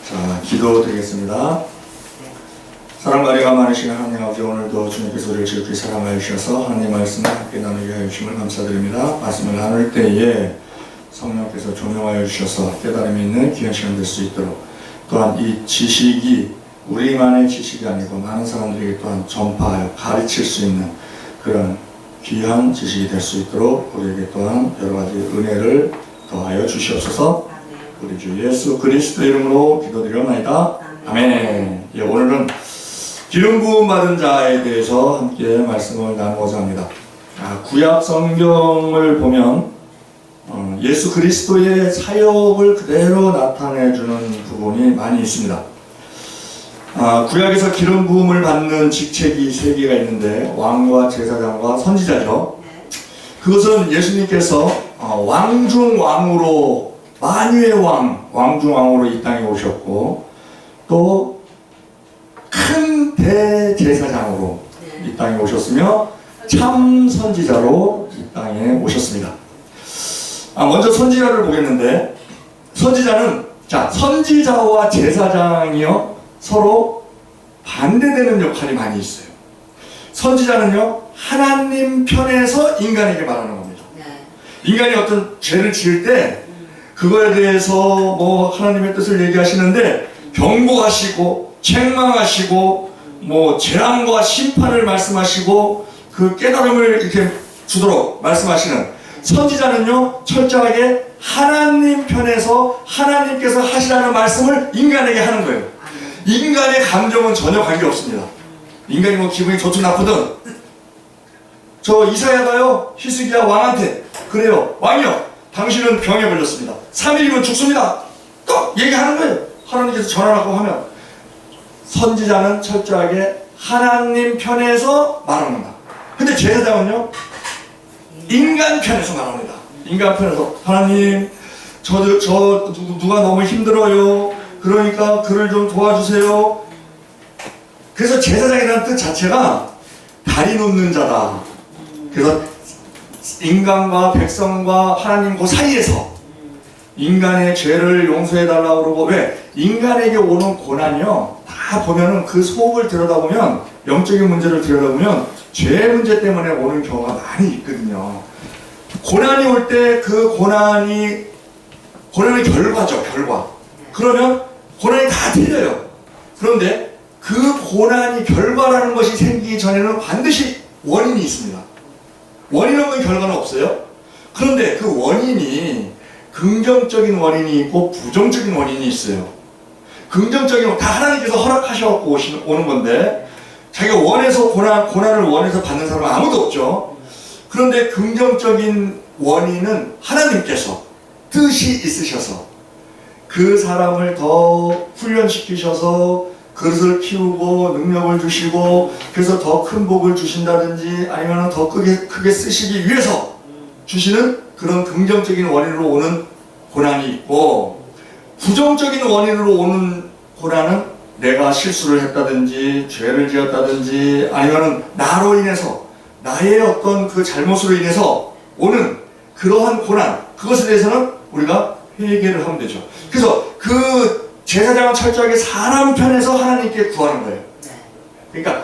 자, 기도드리겠습니다. 사랑과 은혜가 많으신 하나님 아버지, 오늘도 주님께서 우리를 지극히 사랑하여 주셔서 하나님 말씀을 함께 나누게 하여 주심을 감사드립니다. 말씀을 나눌 때에 성령께서 조명하여 주셔서 깨달음이 있는 귀한 시간 될 수 있도록, 또한 이 지식이 우리만의 지식이 아니고 많은 사람들에게 또한 전파하여 가르칠 수 있는 그런 귀한 지식이 될 수 있도록 우리에게 또한 여러 가지 은혜를 더하여 주시옵소서. 우리 주 예수 그리스도 이름으로 기도드리옵나이다. 아멘. 예, 오늘은 기름 부음 받은 자에 대해서 함께 말씀을 나누고자 합니다. 구약 성경을 보면 예수 그리스도의 사역을 그대로 나타내주는 부분이 많이 있습니다. 구약에서 기름 부음을 받는 직책이 3개가 있는데, 왕과 제사장과 선지자죠. 그것은 예수님께서 왕 중 왕으로, 만유의 왕 중 왕으로 이 땅에 오셨고, 또 큰 대제사장으로 이 땅에 오셨으며, 참 선지자로 이 땅에 오셨습니다. 먼저 선지자를 보겠는데, 선지자와 제사장이요 서로 반대되는 역할이 많이 있어요. 선지자는요, 하나님 편에서 인간에게 말하는 겁니다. 인간이 어떤 죄를 지을 때 그거에 대해서 하나님의 뜻을 얘기하시는데, 경고하시고 책망하시고 재앙과 심판을 말씀하시고 그 깨달음을 이렇게 주도록 말씀하시는, 선지자는요 철저하게 하나님 편에서 하나님께서 하시라는 말씀을 인간에게 하는 거예요. 인간의 감정은 전혀 관계없습니다. 인간이 기분이 좋든 나쁘든, 저 이사야가요 히스기야 왕한테 그래요, 왕이요 당신은 병에 걸렸습니다, 3일이면 죽습니다, 또 얘기하는 거예요. 하나님께서 전하라고 하면 선지자는 철저하게 하나님 편에서 말합니다. 근데 제사장은요 인간 편에서 말합니다. 인간 편에서, 하나님 누가 너무 힘들어요, 그러니까 그를 좀 도와주세요. 그래서 제사장이라는 뜻 자체가 다리 놓는 자다. 그래서 인간과 백성과 하나님 그 사이에서 인간의 죄를 용서해달라고 그러고, 왜? 인간에게 오는 고난이요 다 보면은 그 속을 들여다보면, 영적인 문제를 들여다보면 죄 문제 때문에 오는 경우가 많이 있거든요. 고난이 올 때 그 고난의 결과죠, 결과. 그러면 고난이 다 틀려요. 그런데 그 고난이 결과라는 것이 생기기 전에는 반드시 원인이 있습니다. 원인 없는 결과는 없어요. 그런데 그 원인이 긍정적인 원인이 있고 부정적인 원인이 있어요. 긍정적인, 다 하나님께서 허락하셔갖고 오는 건데, 자기가 원해서 고난을 원해서 받는 사람은 아무도 없죠. 그런데 긍정적인 원인은 하나님께서 뜻이 있으셔서 그 사람을 더 훈련시키셔서 그릇을 키우고 능력을 주시고, 그래서 더 큰 복을 주신다든지 아니면 더 크게 쓰시기 위해서 주시는 그런 긍정적인 원인으로 오는 고난이 있고, 부정적인 원인으로 오는 고난은 내가 실수를 했다든지 죄를 지었다든지 아니면 나로 인해서, 나의 어떤 그 잘못으로 인해서 오는 그러한 고난, 그것에 대해서는 우리가 회개를 하면 되죠. 그래서 그 제사장은 철저하게 사람 편에서 하나님께 구하는 거예요. 그러니까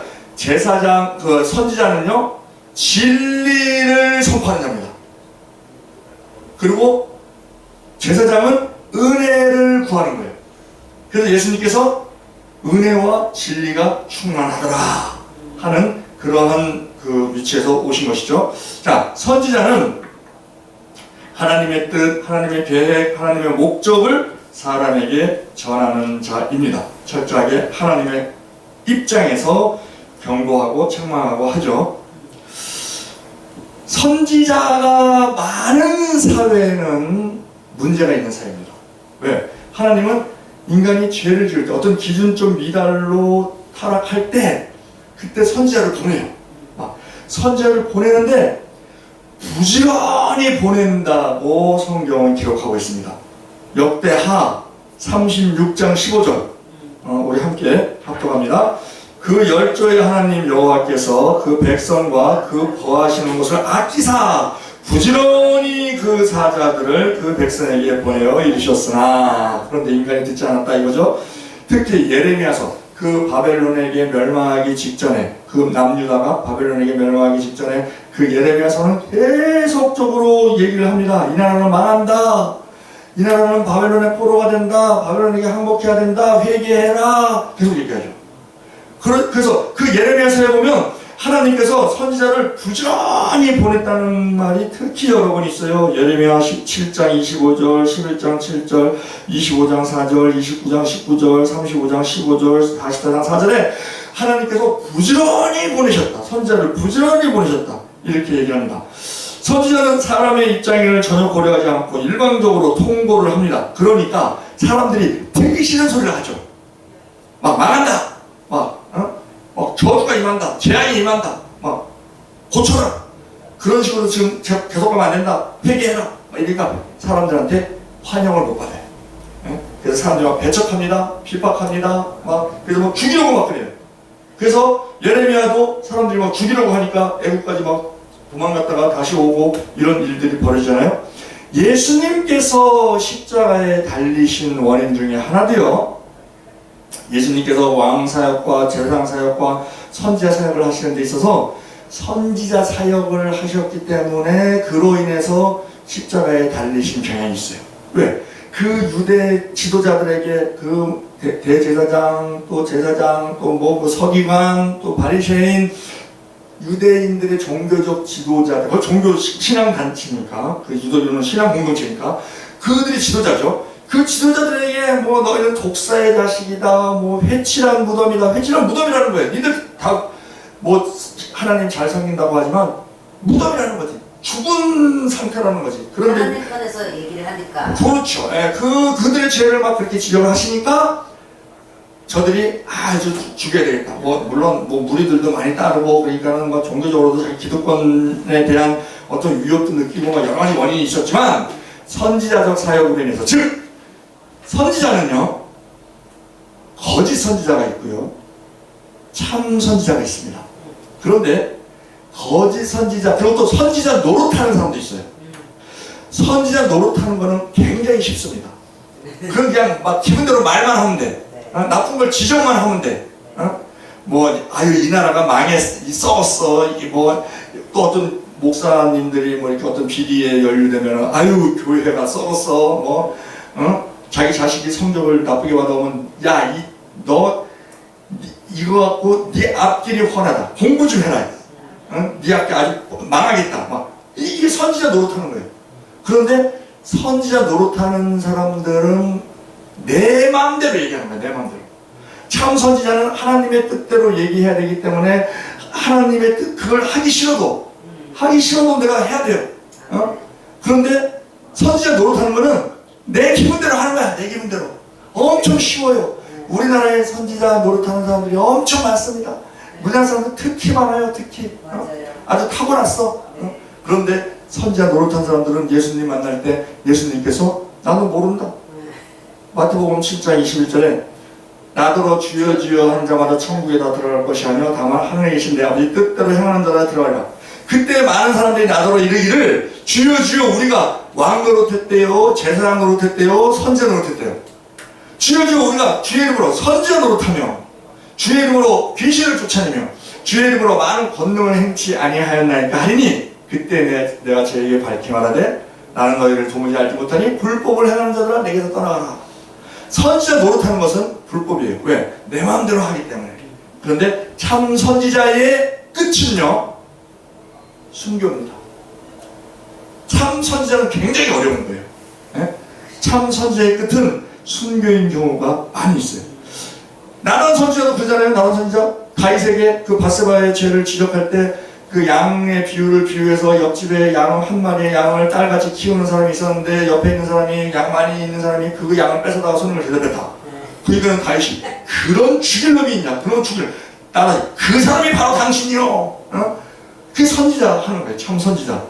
선지자는요 진리를 선포하는 자입니다. 그리고 제사장은 은혜를 구하는 거예요. 그래서 예수님께서 은혜와 진리가 충만하더라 하는 그러한 그 위치에서 오신 것이죠. 자, 선지자는 하나님의 뜻, 하나님의 계획, 하나님의 목적을 사람에게 전하는 자입니다. 철저하게 하나님의 입장에서 경고하고 책망하고 하죠. 선지자가 많은 사회에는 문제가 있는 사회입니다. 왜? 하나님은 인간이 죄를 지을 때, 어떤 기준점 미달로 타락할 때, 그때 선지자를 보내요. 선지자를 보내는데 부지런히 보낸다고 성경은 기록하고 있습니다. 역대하 36장 15절 우리 함께 합독합니다. 그 열조의 하나님 여호와께서 그 백성과 그 거하시는 곳을 아끼사 부지런히 그 사자들을 그 백성에게 보내어 이르셨으나 그런데 인간이 듣지 않았다 이거죠. 특히 예레미야서 그 바벨론에게 멸망하기 직전에 그 남유다가 바벨론에게 멸망하기 직전에 그 예레미야서는 계속적으로 얘기를 합니다. 이 나라는 망한다. 이 나라는 바벨론의 포로가 된다. 바벨론에게 항복해야 된다. 회개해라. 계속 얘기하죠. 그래서 그 예레미야서에 보면 하나님께서 선지자를 부지런히 보냈다는 말이 특히 여러 번 있어요. 예레미야 17장 25절, 11장 7절, 25장 4절, 29장 19절, 35장 15절, 44장 4절에 하나님께서 부지런히 보내셨다. 선지자를 부지런히 보내셨다. 이렇게 얘기합니다. 선지자는 사람의 입장을 전혀 고려하지 않고 일방적으로 통보를 합니다. 그러니까 사람들이 듣기 싫은 소리를 하죠. 막 망한다. 막 저주가 임한다. 재앙이 임한다. 막 고쳐라. 그런 식으로 지금 계속하면 안 된다. 회개해라. 이러니까 사람들한테 환영을 못 받아요. 그래서 사람들이 막 배척합니다. 핍박합니다. 그래서 막 죽이려고 막 그래요. 그래서 예레미야도 사람들이 막 죽이려고 하니까 애국까지 막 도망갔다가 다시 오고 이런 일들이 벌어지잖아요. 예수님께서 십자가에 달리신 원인 중에 하나도요. 예수님께서 왕사역과 제사장사역과 선지자 사역을 하시는 데 있어서 선지자 사역을 하셨기 때문에 그로 인해서 십자가에 달리신 경향이 있어요. 왜? 그 유대 지도자들에게 그 대제사장 또 제사장 또 뭐 서기관 또 바리새인 유대인들의 종교적 지도자들, 그 종교 신앙단체니까 그 유도교는 신앙 공동체니까 그들이 지도자죠. 그 지도자들에게 뭐 너희는 독사의 자식이다, 뭐 회칠한 무덤이다. 회칠한 무덤이라는 거예요. 니들 다 뭐 하나님 잘 섬긴다고 하지만 무덤이라는 거지. 죽은 상태라는 거지. 그런데 하나님 편에서 얘기를 하니까. 그렇죠. 예, 그들의 죄를 막 그렇게 지적을 하시니까 저들이 죽여야 되겠다. 물론 무리들도 많이 따르고 그러니까는 종교적으로도 자기 기득권에 대한 어떤 위협도 느끼고 여러 가지 원인이 있었지만 선지자적 사역으로 인해서 즉 선지자는요 거짓 선지자가 있고요 참 선지자가 있습니다. 그런데 거짓 선지자 그리고 또 선지자 노릇하는 사람도 있어요. 선지자 노릇하는 거는 굉장히 쉽습니다. 그건 그냥 막 기분대로 말만 하면 돼. 나쁜 걸 지적만 하면 돼. 이 나라가 썩었어. 이게 또 어떤 목사님들이 이렇게 어떤 비리에 연루되면 교회가 썩었어. 자기 자식이 성적을 나쁘게 받아오면 너 이거 갖고 네 앞길이 훤하다. 공부 좀 해라. 네 앞길 아주 망하겠다. 이게 선지자 노릇하는 거예요. 그런데 선지자 노릇하는 사람들은 내 마음대로 얘기하는 거야. 내 마음대로. 참 선지자는 하나님의 뜻대로 얘기해야 되기 때문에 하나님의 뜻 그걸 하기 싫어도 내가 해야 돼요. 그런데 선지자 노릇하는 거는 내 기분대로 하는 거야. 내 기분대로. 엄청 쉬워요. 우리나라에 선지자 노릇하는 사람들이 엄청 많습니다. 우리나라 사람들 특히 많아요. 특히. 아주 타고났어. 그런데 선지자 노릇한 사람들은 예수님 만날 때 예수님께서 나는 모른다. 마태복음 7장 21절에 나더러 주여 주여 하는 자마다 천국에다 들어갈 것이 아니요 다만 하늘에 계신 내 아버지 뜻대로 행하는 자라 들어가리라. 그때 많은 사람들이 나더러 이르기를 주여 주여 우리가 왕 노릇했대요, 제사장 노릇했대요, 선지자 노릇했대요. 주여 주여 우리가 주의 이름으로 선지자 노릇하며 주의 이름으로 귀신을 쫓아내며 주의 이름으로 많은 권능을 행치 아니하였나이까 하리니 그때 내가 저에게 밝히 말하되 나는 너희를 도무지 알지 못하니 불법을 행하는 자들아 내게서 떠나가라. 선지자 노릇하는 것은 불법이에요. 왜? 내 마음대로 하기 때문에. 그런데 참 선지자의 끝은요 순교입니다. 참 선지자는 굉장히 어려운 거예요. 네? 참 선지자의 끝은 순교인 경우가 많이 있어요. 나단 선지자도 그러잖아요. 나단 선지자 다윗에게 그 바세바의 죄를 지적할 때 그 양의 비유를 비유해서 옆집에 양 한 마리의 양을 딸같이 키우는 사람이 있었는데 옆에 있는 사람이 양 많이 있는 사람이 그 양을 뺏어다가 손님을 대접했다. 그러니까 다윗이 그런 죽일 놈이 있냐? 그런 죽일 나라 그 사람이 바로 당신이요. 그게 선지자 하는 거예요. 참 선지자.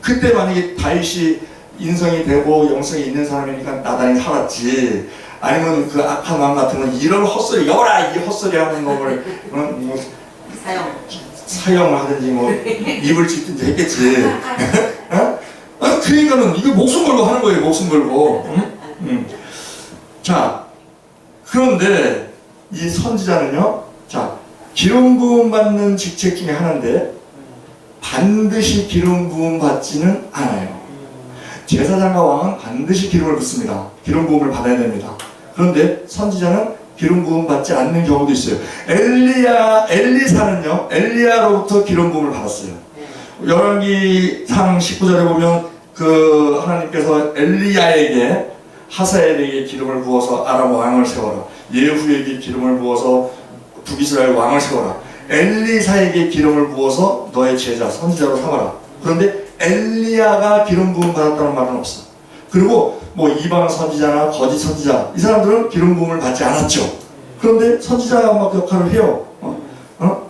그때 만약에 다윗이 인성이 되고 영성이 있는 사람이니까 나단이 살았지. 아니면 그 악한 왕 같은 건 이런 헛소리 여라 이 헛소리 하는 놈을 사형을 하든지 입을 찢든지 했겠지. 그러니까는 이거 목숨 걸고 하는 거예요. 목숨 걸고. 자, 그런데 이 선지자는요, 자, 기름 부음 받는 직책 중에 하나인데 반드시 기름 부음 받지는 않아요. 제사장과 왕은 반드시 기름을 붓습니다. 기름 부음을 받아야 됩니다. 그런데 선지자는 기름 부음 받지 않는 경우도 있어요. 엘리사는요, 엘리야로부터 기름 부음을 받았어요. 열왕기상 19절에 보면 그 하나님께서 엘리야에게 하사엘에게 기름을 부어서 아람 왕을 세워라. 예후에게 기름을 부어서 북이스라엘 왕을 세워라. 엘리사에게 기름을 부어서 너의 제자 선지자로 삼아라. 그런데 엘리야가 기름 부음 받았다는 말은 없어. 그리고 뭐 이방 선지자나 거짓 선지자 이 사람들은 기름 부음을 받지 않았죠. 그런데 선지자가 막 역할을 해요.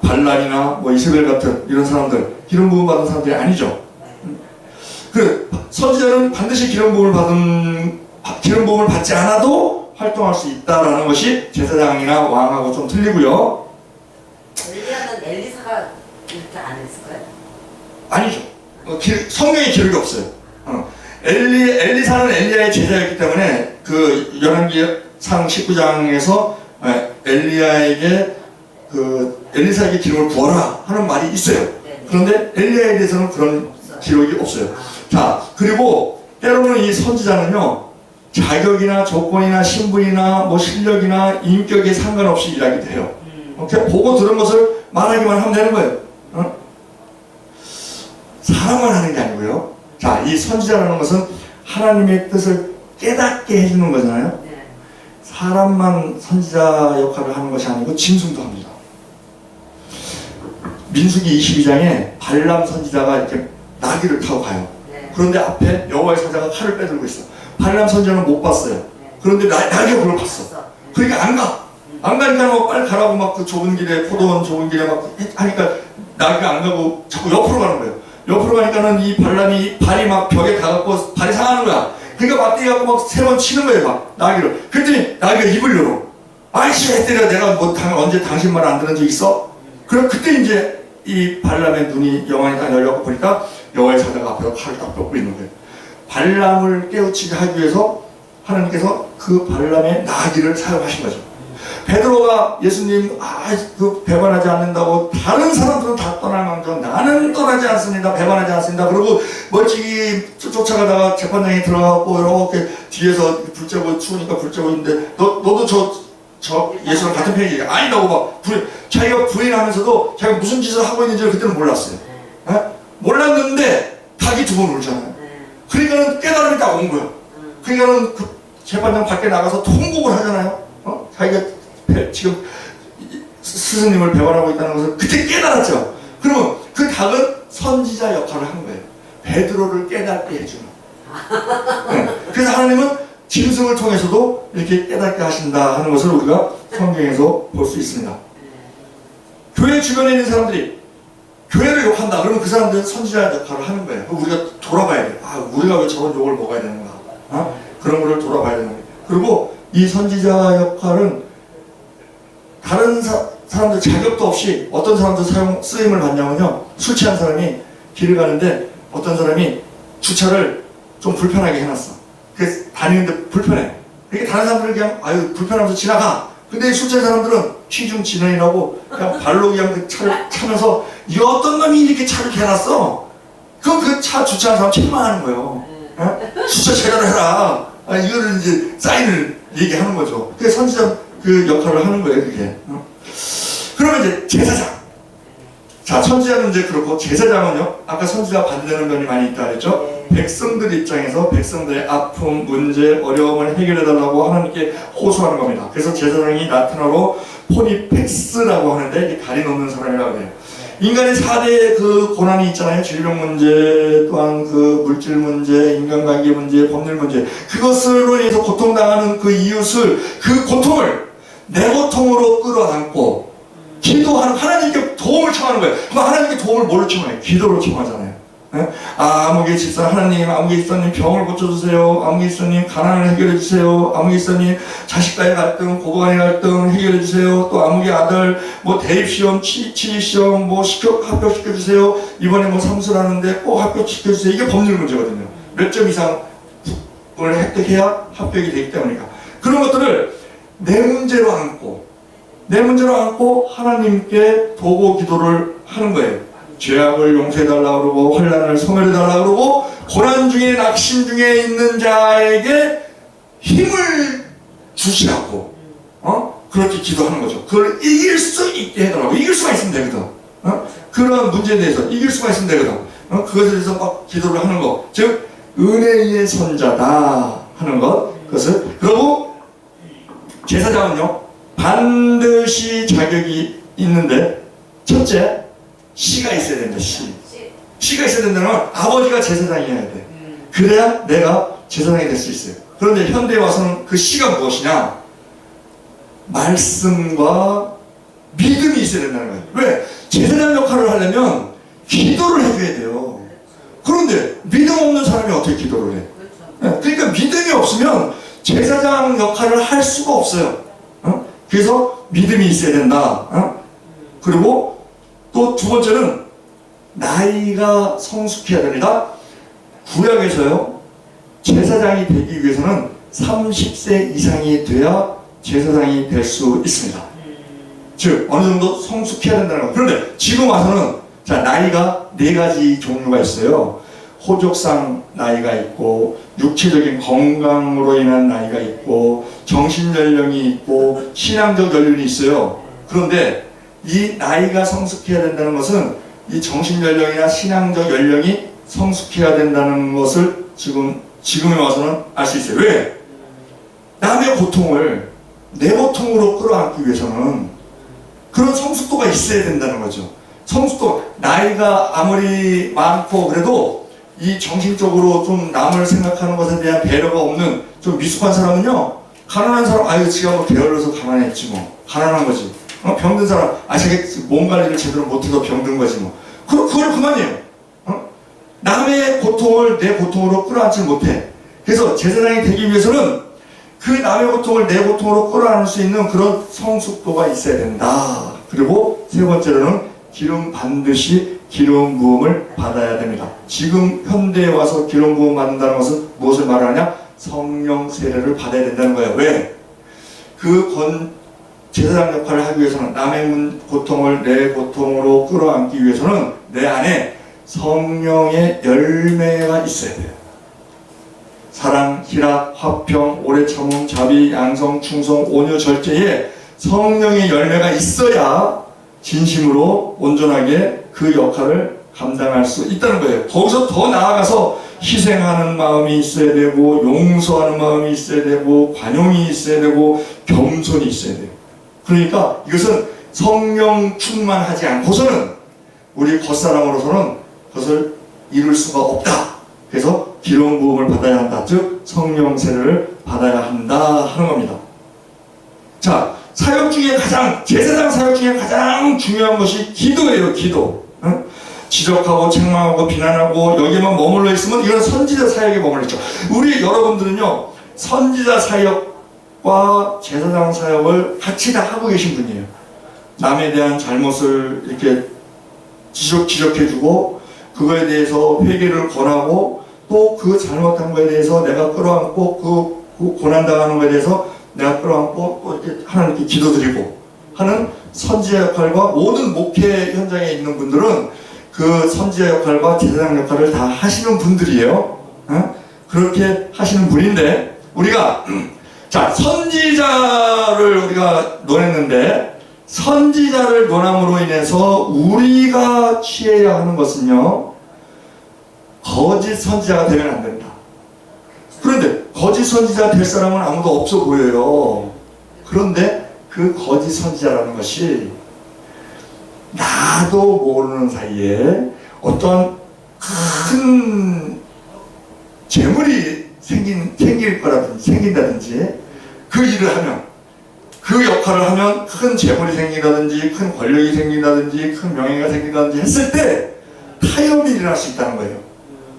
발람이나 뭐 이세벨 같은 이런 사람들 기름 부음 받은 사람들이 아니죠. 그 선지자는 반드시 기름 부음을 받지 않아도 활동할 수 있다라는 것이 제사장이나 왕하고 좀 틀리고요. 엘리야는 엘리사가 이렇게 안 했을까요? 아니죠. 성경에 기록이 없어요. 엘리사는 엘리야의 제자였기 때문에 그 열왕기상 19장에서 엘리야에게 엘리사에게 기름을 부어라 하는 말이 있어요. 그런데 엘리야에 대해서는 그런 기록이 없어요. 자, 그리고 때로는 이 선지자는요, 자격이나 조건이나 신분이나 뭐 실력이나 인격에 상관없이 일하기도 해요. 그냥 보고 들은 것을 말하기만 하면 되는 거예요. 사람만 하는 게 아니고요. 자, 이 선지자라는 것은 하나님의 뜻을 깨닫게 해주는 거잖아요. 사람만 선지자 역할을 하는 것이 아니고 짐승도 합니다. 민수기 22장에 발람 선지자가 이렇게 나귀를 타고 가요. 그런데 앞에 여호와의 사자가 칼을 빼들고 있어. 발람 선지자는 못 봤어요. 그런데 나귀가 그걸 봤어. 그러니까 안 가. 안 가니까 뭐 빨리 가라고 막 그 좁은 길에, 포도원 좁은 길에 막 하니까 나귀가 안 가고 자꾸 옆으로 가는 거예요. 옆으로 가니까는 이 발람이 발이 막 벽에 닿았고 발이 상하는 거야. 그러니까 맞대기 갖고 막 세 번 치는 거예요, 막 나귀를. 그랬더니 나귀가 입을 열어. 아이씨, 왜 때려? 내가 뭐 언제 당신 말 안 들은 적 있어? 그럼 그때 이제 이 발람의 눈이 영안이 다 열려고 보니까 여호와의 사자가 앞에서 칼을 딱 뻗고 있는 거예요. 발람을 깨우치게 하기 위해서 하나님께서 그 발람의 나귀를 사용하신 거죠. 베드로가 예수님 그 배반하지 않는다고 다른 사람들은 다 떠나면서 나는 떠나지 않습니다. 배반하지 않습니다. 그리고 멀찍이 쫓아가다가 재판장에 들어가고 이렇게 뒤에서 불 쬐고 추우니까 불 쬐고 있는데 너도 저 예수랑 같은 편이지 아니라고 막 자기가 부인하면서도 자기가 무슨 짓을 하고 있는지를 그때는 몰랐어요. 몰랐는데 닭이 두 번 울잖아요. 그러니까는 깨달음이 딱 온 거예요. 그러니까는 그 재판장 밖에 나가서 통곡을 하잖아요. 자기가 지금 스승님을 배반하고 있다는 것을 그때 깨달았죠. 그러면 그 닭은 선지자 역할을 한 거예요. 베드로를 깨닫게 해주는. 그래서 하나님은 짐승을 통해서도 이렇게 깨닫게 하신다 하는 것을 우리가 성경에서 볼 수 있습니다. 교회 주변에 있는 사람들이 교회를 욕한다. 그러면 그 사람들은 선지자 역할을 하는 거예요. 우리가 돌아봐야 돼요. 우리가 왜 저런 욕을 먹어야 되는가. 그런 거를 돌아봐야 되는 거예요. 그리고 이 선지자 역할은 다른 사람들 자격도 없이 어떤 사람들 쓰임을 받냐면요. 술 취한 사람이 길을 가는데 어떤 사람이 주차를 좀 불편하게 해놨어. 그래서 다니는데 불편해. 그러니까 다른 사람들은 그냥 불편하면서 지나가. 근데 술 취한 사람들은 취중 진언이라고 그냥 발로 그냥 그 차를 차면서 이 어떤 놈이 이렇게 차를 해놨어. 그럼 그 차 주차한 사람 책망하는 거예요. 주차 제대로 해라. 이거를 이제 사인을 얘기하는 거죠. 그게 선지자 그 역할을 하는 거예요, 그게. 그러면 이제 제사장. 자, 선지자는 이제 그렇고 제사장은요. 아까 선지자가 반대되는 면이 많이 있다 그랬죠. 백성들 입장에서 백성들의 아픔, 문제, 어려움을 해결해달라고 하나님께 호소하는 겁니다. 그래서 제사장이 라틴어로 포니펙스라고 하는데 이게 다리 놓는 사람이라고 해요. 인간의 4대의 그 고난이 있잖아요. 질병 문제, 또한 그 물질 문제, 인간관계 문제, 법률 문제. 그것으로 인해서 고통당하는 그 이웃을, 그 고통을 내 고통으로 끌어안고 기도하는, 하나님께 도움을 청하는 거예요. 그럼 하나님께 도움을 뭘로 청해요? 기도로 청하잖아요. 아무개 집사 하나님, 아무개 집사님 병을 고쳐주세요. 아무개 집사님 가난을 해결해주세요. 아무개 집사님 자식과의 갈등, 고부간의 갈등 해결해주세요. 또 아무개 아들 뭐 대입시험, 취직시험 뭐 합격시켜주세요. 이번에 뭐 삼수하는데 꼭 합격시켜주세요. 이게 법률 문제거든요. 몇 점 이상을 획득해야 합격이 되기 때문이니까. 그런 것들을 내 문제로 안고 하나님께 도고 기도를 하는 거예요. 죄악을 용서해달라고 그러고 환난을 소멸해달라고 그러고 고난 중에 낙심 중에 있는 자에게 힘을 주시라고 그렇게 기도하는 거죠. 그걸 이길 수 있게 해달라고. 이길 수가 있으면 되거든. 그런 문제에 대해서 이길 수가 있으면 되거든. 그것에 대해서 막 기도를 하는 거. 즉 은혜의 선자다 하는 것. 그것을. 그리고 제사장은요 반드시 자격이 있는데, 첫째 씨가 있어야 된다. 씨가 있어야 된다는 건 아버지가 제사장이어야 돼. 그래야 내가 제사장이 될 수 있어요. 그런데 현대에 와서는 그 씨가 무엇이냐? 말씀과 믿음이 있어야 된다는 거예요. 왜? 제사장 역할을 하려면 기도를 해줘야 돼요. 그런데 믿음 없는 사람이 어떻게 기도를 해? 그러니까 믿음이 없으면 제사장 역할을 할 수가 없어요. 그래서 믿음이 있어야 된다. 그리고 또 두 번째는 나이가 성숙해야 됩니다. 구약에서요 제사장이 되기 위해서는 30세 이상이 돼야 제사장이 될 수 있습니다. 즉 어느 정도 성숙해야 된다는 거예요. 그런데 지금 와서는 자, 나이가 4가지 종류가 있어요. 호족상 나이가 있고, 육체적인 건강으로 인한 나이가 있고, 정신연령이 있고, 신앙적 연륜이 있어요. 그런데 이 나이가 성숙해야 된다는 것은 이 정신연령이나 신앙적 연령이 성숙해야 된다는 것을 지금에 와서는 알 수 있어요. 왜? 남의 고통을 내 고통으로 끌어안기 위해서는 그런 성숙도가 있어야 된다는 거죠. 성숙도, 나이가 아무리 많고 그래도 이 정신적으로 좀 남을 생각하는 것에 대한 배려가 없는 좀 미숙한 사람은요, 가난한 사람, 아유 지가 뭐 게을러서 가난했지 뭐, 가난한 거지. 병든 사람, 자기 몸 관리를 제대로 못해서 병든 거지 뭐. 그걸 그만이에요. 남의 고통을 내 고통으로 끌어안지 못해. 그래서 제사장이 되기 위해서는 그 남의 고통을 내 고통으로 끌어안을 수 있는 그런 성숙도가 있어야 된다. 그리고 세 번째로는 반드시 기름 부음을 받아야 됩니다. 지금 현대에 와서 기름 부음 받는다는 것은 무엇을 말하냐? 성령 세례를 받아야 된다는 거예요. 왜? 제사장 역할을 하기 위해서는 남의 고통을 내 고통으로 끌어안기 위해서는 내 안에 성령의 열매가 있어야 돼요. 사랑, 희락, 화평, 오래 참음, 자비, 양성, 충성, 온유, 절제에 성령의 열매가 있어야 진심으로 온전하게 그 역할을 감당할 수 있다는 거예요. 거기서 더 나아가서 희생하는 마음이 있어야 되고, 용서하는 마음이 있어야 되고, 관용이 있어야 되고, 겸손이 있어야 돼요. 그러니까 이것은 성령 충만하지 않고서는 우리 겉사람으로서는 그것을 이룰 수가 없다. 그래서 기름 부음을 받아야 한다. 즉 성령 세례를 받아야 한다 하는 겁니다. 자, 사역 중에 제사장 사역 중에 가장 중요한 것이 기도예요. 기도. 지적하고 책망하고 비난하고 여기에만 머물러 있으면 이건 선지자 사역에 머물러 있죠. 우리 여러분들은요, 선지자 사역과 제사장 사역을 같이 다 하고 계신 분이에요. 남에 대한 잘못을 이렇게 지적해주고 그거에 대해서 회개를 권하고 또 그 잘못한 거에 대해서 내가 끌어안고 그 고난당하는 거에 대해서 내가 끌어안고 또 이렇게 하나님께 기도드리고 하는 선지자 역할과 모든 목회 현장에 있는 분들은 그 선지자 역할과 제사장 역할을 다 하시는 분들이에요. 그렇게 하시는 분인데 우리가 자, 선지자를 우리가 논했는데 선지자를 논함으로 인해서 우리가 취해야 하는 것은요, 거짓 선지자가 되면 안 된다. 그런데 거짓 선지자 될 사람은 아무도 없어 보여요. 그런데 그 거짓 선지자라는 것이 나도 모르는 사이에 어떤 큰 재물이 생긴다든지 그 일을 하면, 그 역할을 하면 큰 재물이 생긴다든지 큰 권력이 생긴다든지 큰 명예가 생긴다든지 했을 때 타협이 일어날 수 있다는 거예요.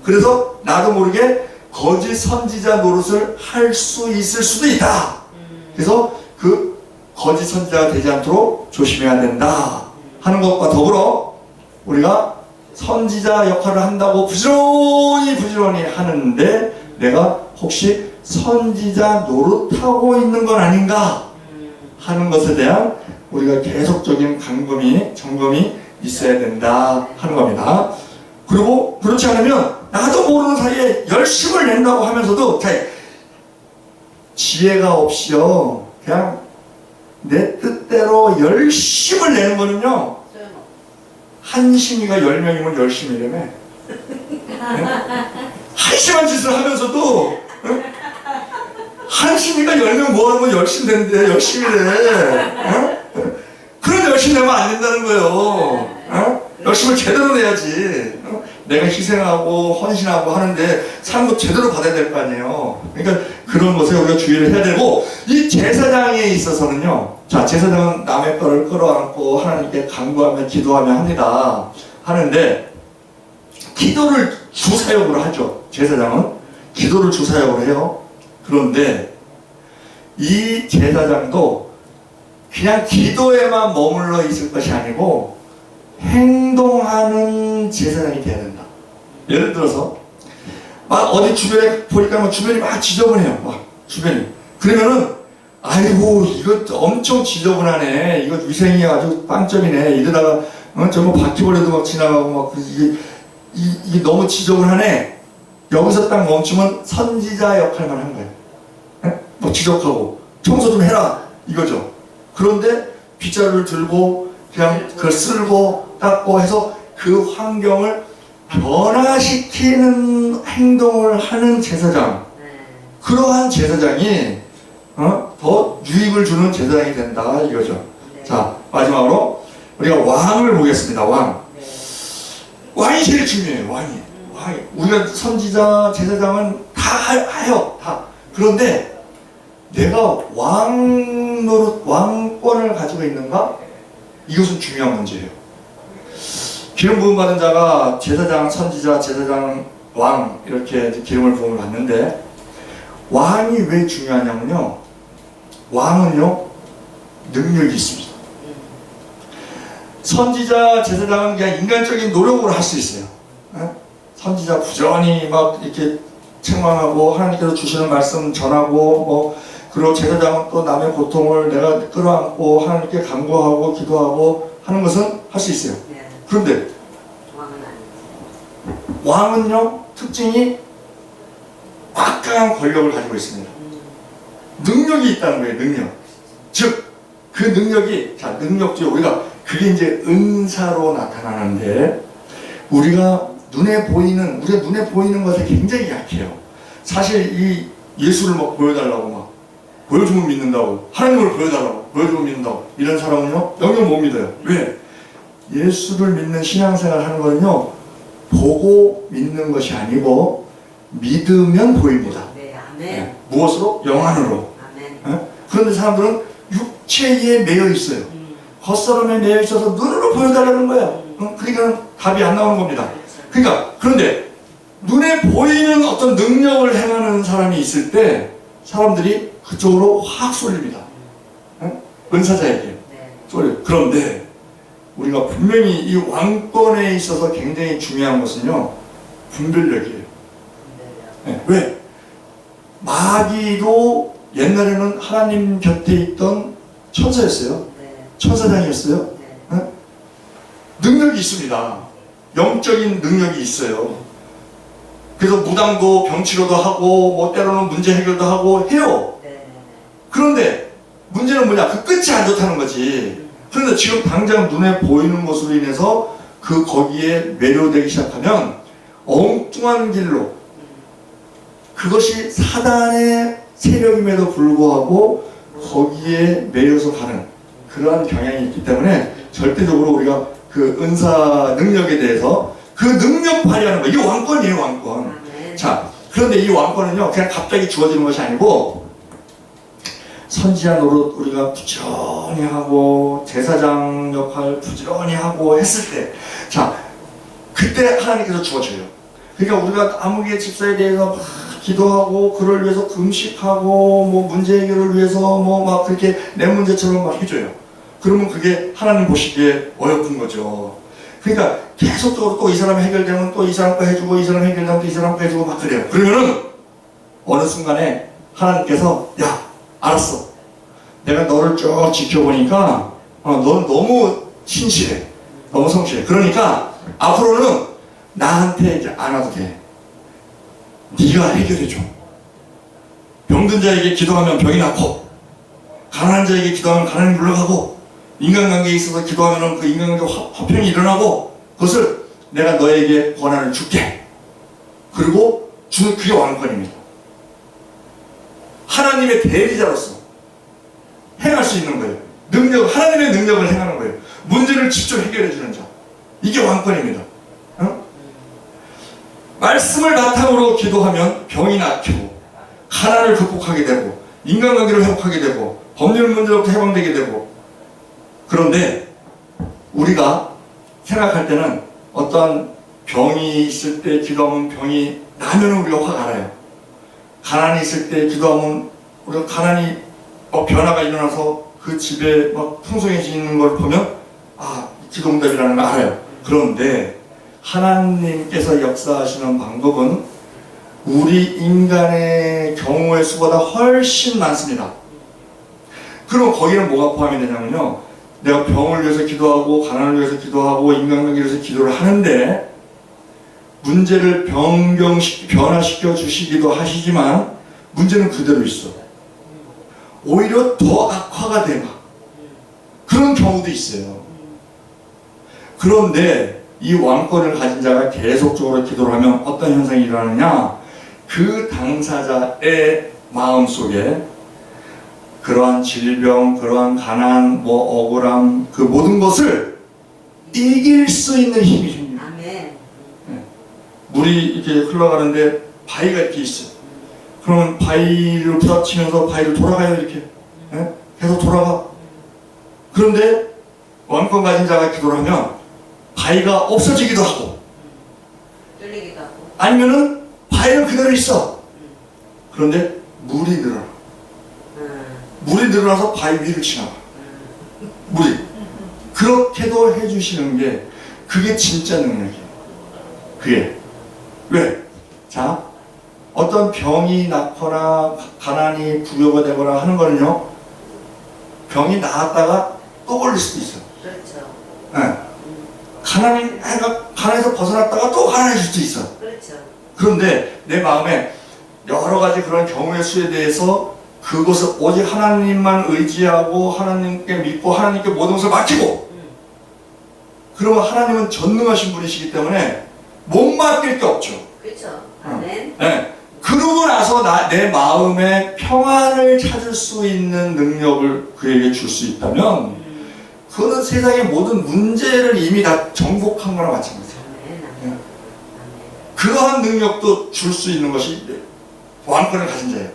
그래서 나도 모르게 거짓 선지자 노릇을 할 수 있을 수도 있다. 그래서 그 거짓 선지자가 되지 않도록 조심해야 된다 하는 것과 더불어 우리가 선지자 역할을 한다고 부지런히 하는데 내가 혹시 선지자 노릇하고 있는 건 아닌가 하는 것에 대한 우리가 계속적인 점검이 있어야 된다 하는 겁니다. 그리고 그렇지 않으면 나도 모르는 사이에 열심을 낸다고 하면서도 지혜가 없이요 그냥 내 뜻대로 열심을 내는 거는요 한심이가 10명이면 열심이라며 한심한 짓을 하면서도 한심이가 10명 모아놓으면 열심히 되는데 열심히래 그런 열심히 내면 안 된다는 거예요. 열심을 제대로 내야지. 내가 희생하고 헌신하고 하는데 상급 제대로 받아야 될 거 아니에요. 그러니까 그런 것에 우리가 주의를 해야 되고 이 제사장에 있어서는요. 자, 제사장은 남의 거를 끌어안고 하나님께 간구하며 기도하며 합니다. 하는데 기도를 주사역으로 하죠. 제사장은 기도를 주사역으로 해요. 그런데 이 제사장도 그냥 기도에만 머물러 있을 것이 아니고 행동하는 제사장이 돼야 된다. 예를 들어서 막 어디 주변에 보니까 막 주변이 막 지저분해요. 막 주변이. 그러면은 아이고 이거 엄청 지저분하네. 이거 위생이 아주 빵점이네. 이러다가 저거 바퀴벌레도 막 지나가고 막 이게 너무 지저분하네. 여기서 딱 멈추면 선지자 역할만 한 거예요. 뭐 지적하고 청소 좀 해라 이거죠. 그런데 빗자루를 들고 그냥 그걸 쓸고 닦고 해서 그 환경을 변화시키는 행동을 하는 제사장, 그러한 제사장이 더 유익을 주는 제사장이 된다 이거죠. 자, 마지막으로 우리가 왕을 보겠습니다. 왕이 제일 중요해요. 왕이 우리가 선지자, 제사장은 다 해요. 다. 그런데 내가 왕 노릇, 왕권을 가지고 있는가? 이것은 중요한 문제예요. 기름 부음 받은 자가 제사장, 선지자, 제사장, 왕 이렇게 기름을 부음을 받는데 왕이 왜 중요하냐면요. 왕은요 능력이 있습니다. 선지자, 제사장은 그냥 인간적인 노력으로 할 수 있어요. 선지자 부지런히 막 이렇게 책망하고 하나님께서 주시는 말씀 전하고 그리고 제사장은 또 남의 고통을 내가 끌어안고 하나님께 간구하고 기도하고 하는 것은 할 수 있어요. 그런데 왕은요 특징이 막강한 권력을 가지고 있습니다. 능력이 있다는 거예요. 능력. 즉 그 능력이 능력죠. 우리가 그게 이제 은사로 나타나는데 우리가 눈에 보이는 것에 굉장히 약해요. 사실 이 예수를 막 보여달라고 막 보여주면 믿는다고 하나님을 보여주면 믿는다고 이런 사람은요 영영 못 믿어요. 왜? 예수를 믿는 신앙생활 하는 거는요 보고 믿는 것이 아니고 믿으면 보입니다. 네, 무엇으로? 영안으로. 그런데 사람들은 육체에 매여 있어요. 겉사람에 매여 있어서 눈으로 보여달라는 거예요. 그러니까 답이 안 나오는 겁니다. 그러니까 그런데 눈에 보이는 어떤 능력을 행하는 사람이 있을 때 사람들이 그쪽으로 확 쏠립니다. 은사자에게 쏠려요. 그런데 우리가 분명히 이 왕권에 있어서 굉장히 중요한 것은요 분별력이에요. 왜? 마귀도 옛날에는 하나님 곁에 있던 천사였어요. 천사장이었어요. 능력이 있습니다. 영적인 능력이 있어요. 그래서 무당도 병치료도 하고 때로는 문제 해결도 하고 해요. 그런데 문제는 뭐냐? 그 끝이 안 좋다는 거지. 그런데 지금 당장 눈에 보이는 것으로 인해서 거기에 매료되기 시작하면 엉뚱한 길로 그것이 사단의 세력임에도 불구하고 거기에 매여서 가는 그러한 경향이 있기 때문에 절대적으로 우리가 그 은사 능력에 대해서 그 능력 발휘하는 거 이게 왕권이에요. 왕권. 자, 그런데 이 왕권은요 그냥 갑자기 주어지는 것이 아니고 선지자 노릇 우리가 부지런히 하고 제사장 역할 부지런히 하고 했을 때 자 그때 하나님께서 주어져요. 그러니까 우리가 아무개 집사에 대해서 막 기도하고 그를 위해서 금식하고 문제 해결을 위해서 막 그렇게 내 문제처럼 막 해줘요. 그러면 그게 하나님 보시기에 어여쁜 거죠. 그러니까 계속적으로 또 이 사람 해결되면 또 이 사람 거 해주고 이 사람 해결되면 또 이 사람 거 해주고 막 그래요. 그러면은 어느 순간에 하나님께서 야 알았어. 내가 너를 쭉 지켜보니까 넌 너무 신실해. 너무 성실해. 그러니까 앞으로는 나한테 이제 안 와도 돼. 네가 해결해줘. 병든 자에게 기도하면 병이 낫고 가난한 자에게 기도하면 가난이 물러가고 인간관계에 있어서 기도하면 그 인간관계 화평이 일어나고 그것을 내가 너에게 권한을 줄게. 그리고 주는 그게 왕권입니다. 하나님의 대리자로서 행할 수 있는 거예요. 하나님의 능력을 행하는 거예요. 문제를 직접 해결해 주는 자. 이게 왕권입니다. 말씀을 바탕으로 기도하면 병이 낫고 가난을 극복하게 되고 인간관계를 회복하게 되고 법률 문제로부터 해방되게 되고. 그런데 우리가 생각할 때는 어떠한 병이 있을 때 기도하면 병이 나면 우리가 확 알아요. 가난이 있을 때 기도하면 우리가 가난이 변화가 일어나서 그 집에 막 풍성해지는 걸 보면 기도 응답이라는 걸 알아요. 그런데 하나님께서 역사하시는 방법은 우리 인간의 경우의 수보다 훨씬 많습니다. 그럼 거기는 뭐가 포함이 되냐면요, 내가 병을 위해서 기도하고 가난을 위해서 기도하고 인간관계를 위해서 기도를 하는데 문제를 변화시켜 주시기도 하시지만 문제는 그대로 있어. 오히려 더 악화가 되나 그런 경우도 있어요. 그런데 이 왕권을 가진 자가 계속적으로 기도를 하면 어떤 현상이 일어나느냐, 그 당사자의 마음속에 그러한 질병, 그러한 가난, 억울함, 그 모든 것을 이길 수 있는 힘이 생깁니다. 아멘. 물이 이렇게 흘러가는데 바위가 이렇게 있어요. 그러면 바위를 부딪히면서 바위를 돌아가요. 이렇게 계속 돌아가. 그런데 왕권 가진 자가 기도를 하면 바위가 없어지기도 하고 뚫리기도 하고 아니면은 바위는 그대로 있어. 그런데 물이 늘어나. 물이 늘어나서 바위 위를 지나가. 물이. 그렇게도 해주시는 게 그게 진짜 능력이에요. 그게. 왜? 자, 어떤 병이 낫거나 가난이 부여가 되거나 하는 거는요, 병이 나았다가 또 걸릴 수도 있어요. 그렇죠. 네. 가난에서 벗어났다가 또 가난해질 수도 있어. 그렇죠. 그런데 내 마음에 여러 가지 그런 경우의 수에 대해서 그것을 오직 하나님만 의지하고 하나님께 믿고 하나님께 모든 것을 맡기고, 그러면 하나님은 전능하신 분이시기 때문에 못 맡길 게 없죠. 그렇죠. 아멘. 네. 그러고 나서 내 마음에 평안을 찾을 수 있는 능력을 그에게 줄 수 있다면 그거는 세상의 모든 문제를 이미 다 정복한 거나 마찬가지예요. 아멘. 그러한 능력도 줄 수 있는 것이 왕권을 가진 자예요.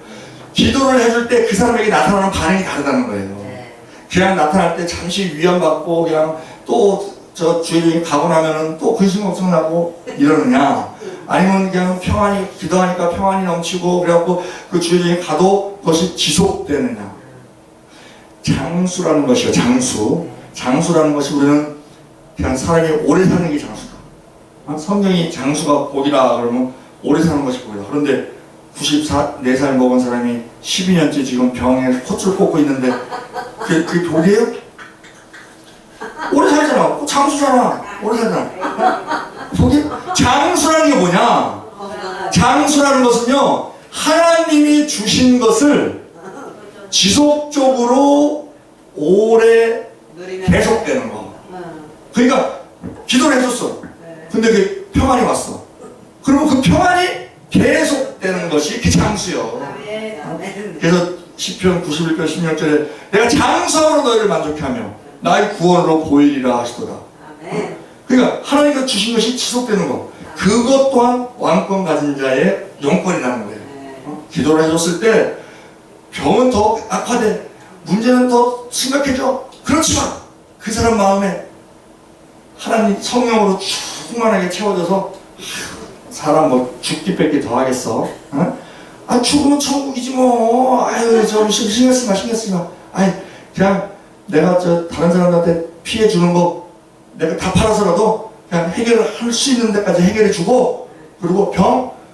기도를 해줄 때 그 사람에게 나타나는 반응이 다르다는 거예요. 네. 그냥 나타날 때 잠시 위안받고 그냥 또 저 주일에 가고 나면은 또 근심걱정 나고 이러느냐, 아니면 그냥 평안히 기도하니까 평안이 넘치고 그래갖고 그 주일에 가도 그것이 지속되느냐. 장수라는 것이요, 장수라는 것이 우리는 그냥 사람이 오래 사는 게 장수다. 성경이 장수가 복이라 그러면 오래 사는 것이 복이다. 그런데 94살 먹은 사람이 12년째 지금 병에 호출을 꽂고 있는데 그게 복이에요? 오래 살잖아. 장수잖아. 오래 살잖아. 복이? 장수라는 게 뭐냐? 장수라는 것은요, 하나님이 주신 것을 지속적으로 오래 계속되는 거. 그러니까 기도를 해줬어. 근데 그 평안이 왔어. 그러면 그 평안이 계속되는 것이 그 장수요. 그래서 시편 91편 16절에 내가 장수함으로 너희를 만족해 하며 나의 구원으로 보이리라 하시도다. 그러니까 하나님께서 주신 것이 지속되는 것, 그것 또한 왕권 가진 자의 영권이라는 거예요. 기도를 해줬을 때 병은 더 악화돼, 문제는 더 심각해져. 그렇지만 그 사람 마음에 하나님 성령으로 충만하게 채워져서 사람 뭐 죽기 뺏기 더 하겠어? 죽으면 천국이지 뭐. 아유, 저 신경 쓰지 마. 그냥 내가 다른 사람한테 피해 주는 거 내가 다 팔아서라도 그냥 해결을 할 수 있는 데까지 해결해 주고, 그리고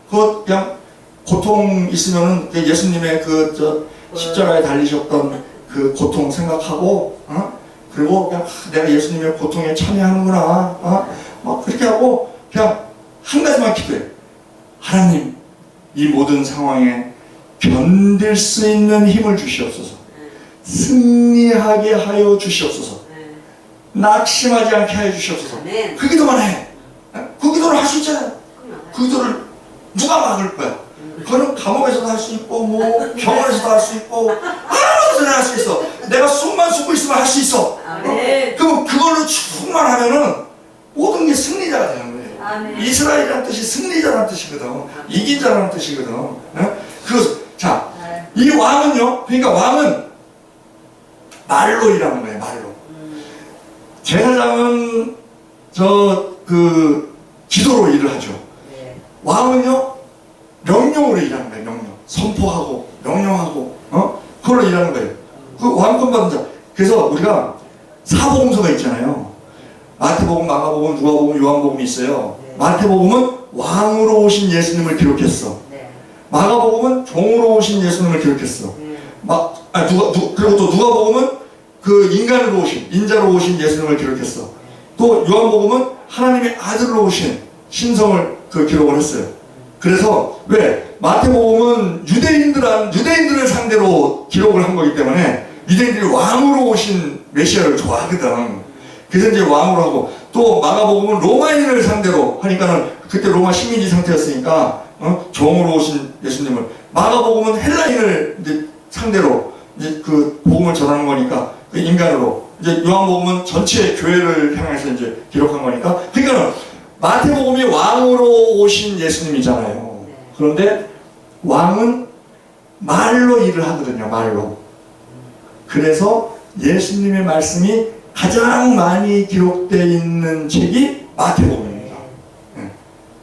그거 그냥 고통 있으면은 예수님의 십자가에 달리셨던 그 고통 생각하고, 그리고 그냥 내가 예수님의 고통에 참여하는구나, 막 그렇게 하고 그냥 한 가지만 기도해. 하나님, 이 모든 상황에 견딜 수 있는 힘을 주시옵소서. 승리하게 하여 주시옵소서. 낙심하지 않게 하여 주시옵소서. 그 기도만 해. 그 기도를 할 수 있잖아요. 그 기도를 누가 막을 거야? 그거는 감옥에서도 할 수 있고, 뭐 병원에서도 할 수 있고, 아무 데나 할 수 있어. 내가 숨만 쉬고 있으면 할 수 있어. 그럼 그걸로 충만하면은 모든 게 승리자가 되는 거예요. 이스라엘이라는 뜻이 승리자라는 뜻이거든. 이긴 자라는 뜻이거든. 자, 이 왕은요, 그러니까 왕은 말로 일하는 거예요. 말로. 제사장은 기도로 일을 하죠. 왕은요, 명령으로 일하는 거예요. 명령. 선포하고 명령하고 그걸로 일하는 거예요. 그 왕권 받은 자. 그래서 우리가 사복음서가 있잖아요. 마태복음, 마가복음, 누가복음, 요한복음이 있어요. 마태복음은 왕으로 오신 예수님을 기록했어. 마가복음은 종으로 오신 예수님을 기록했어. 그리고 또 누가복음은 그 인간으로 오신, 인자로 오신 예수님을 기록했어. 또 요한복음은 하나님의 아들로 오신 신성을 기록을 했어요. 그래서 왜? 마태복음은 유대인들을 상대로 기록을 한 거기 때문에 유대인들이 왕으로 오신 메시아를 좋아하거든. 그래서 이제 왕으로 하고, 또 마가복음은 로마인을 상대로 하니까는 그때 로마 식민지 상태였으니까 종으로 오신 예수님을, 마가복음은 헬라인을 이제 상대로 이제 그 복음을 전하는 거니까 그 인간으로, 이제 요한복음은 전체 교회를 향해서 이제 기록한 거니까, 그러니까는 마태복음이 왕으로 오신 예수님이잖아요. 그런데 왕은 말로 일을 하거든요. 말로. 그래서 예수님의 말씀이 가장 많이 기록되어 있는 책이 마태복음입니다.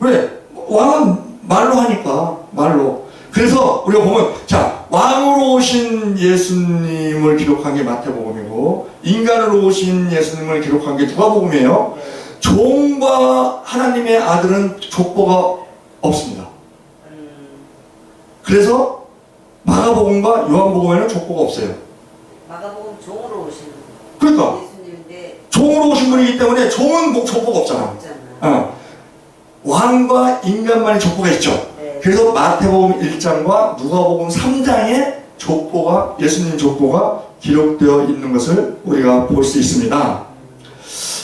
왜? 왕은 말로 하니까. 말로. 그래서 우리가 보면, 자, 왕으로 오신 예수님을 기록한 게 마태복음이고, 인간으로 오신 예수님을 기록한 게 누가복음이에요. 종과 하나님의 아들은 족보가 없습니다. 그래서 마가복음과 요한복음에는 족보가 없어요. 마가복음 종으로 오신 그러니까 예수님인데, 종으로 오신 분이기 때문에 종은 족보가 없잖아. 왕과 인간만의 족보가 있죠. 그래서 마태복음 1장과 누가복음 3장에 족보가, 예수님 족보가 기록되어 있는 것을 우리가 볼 수 있습니다.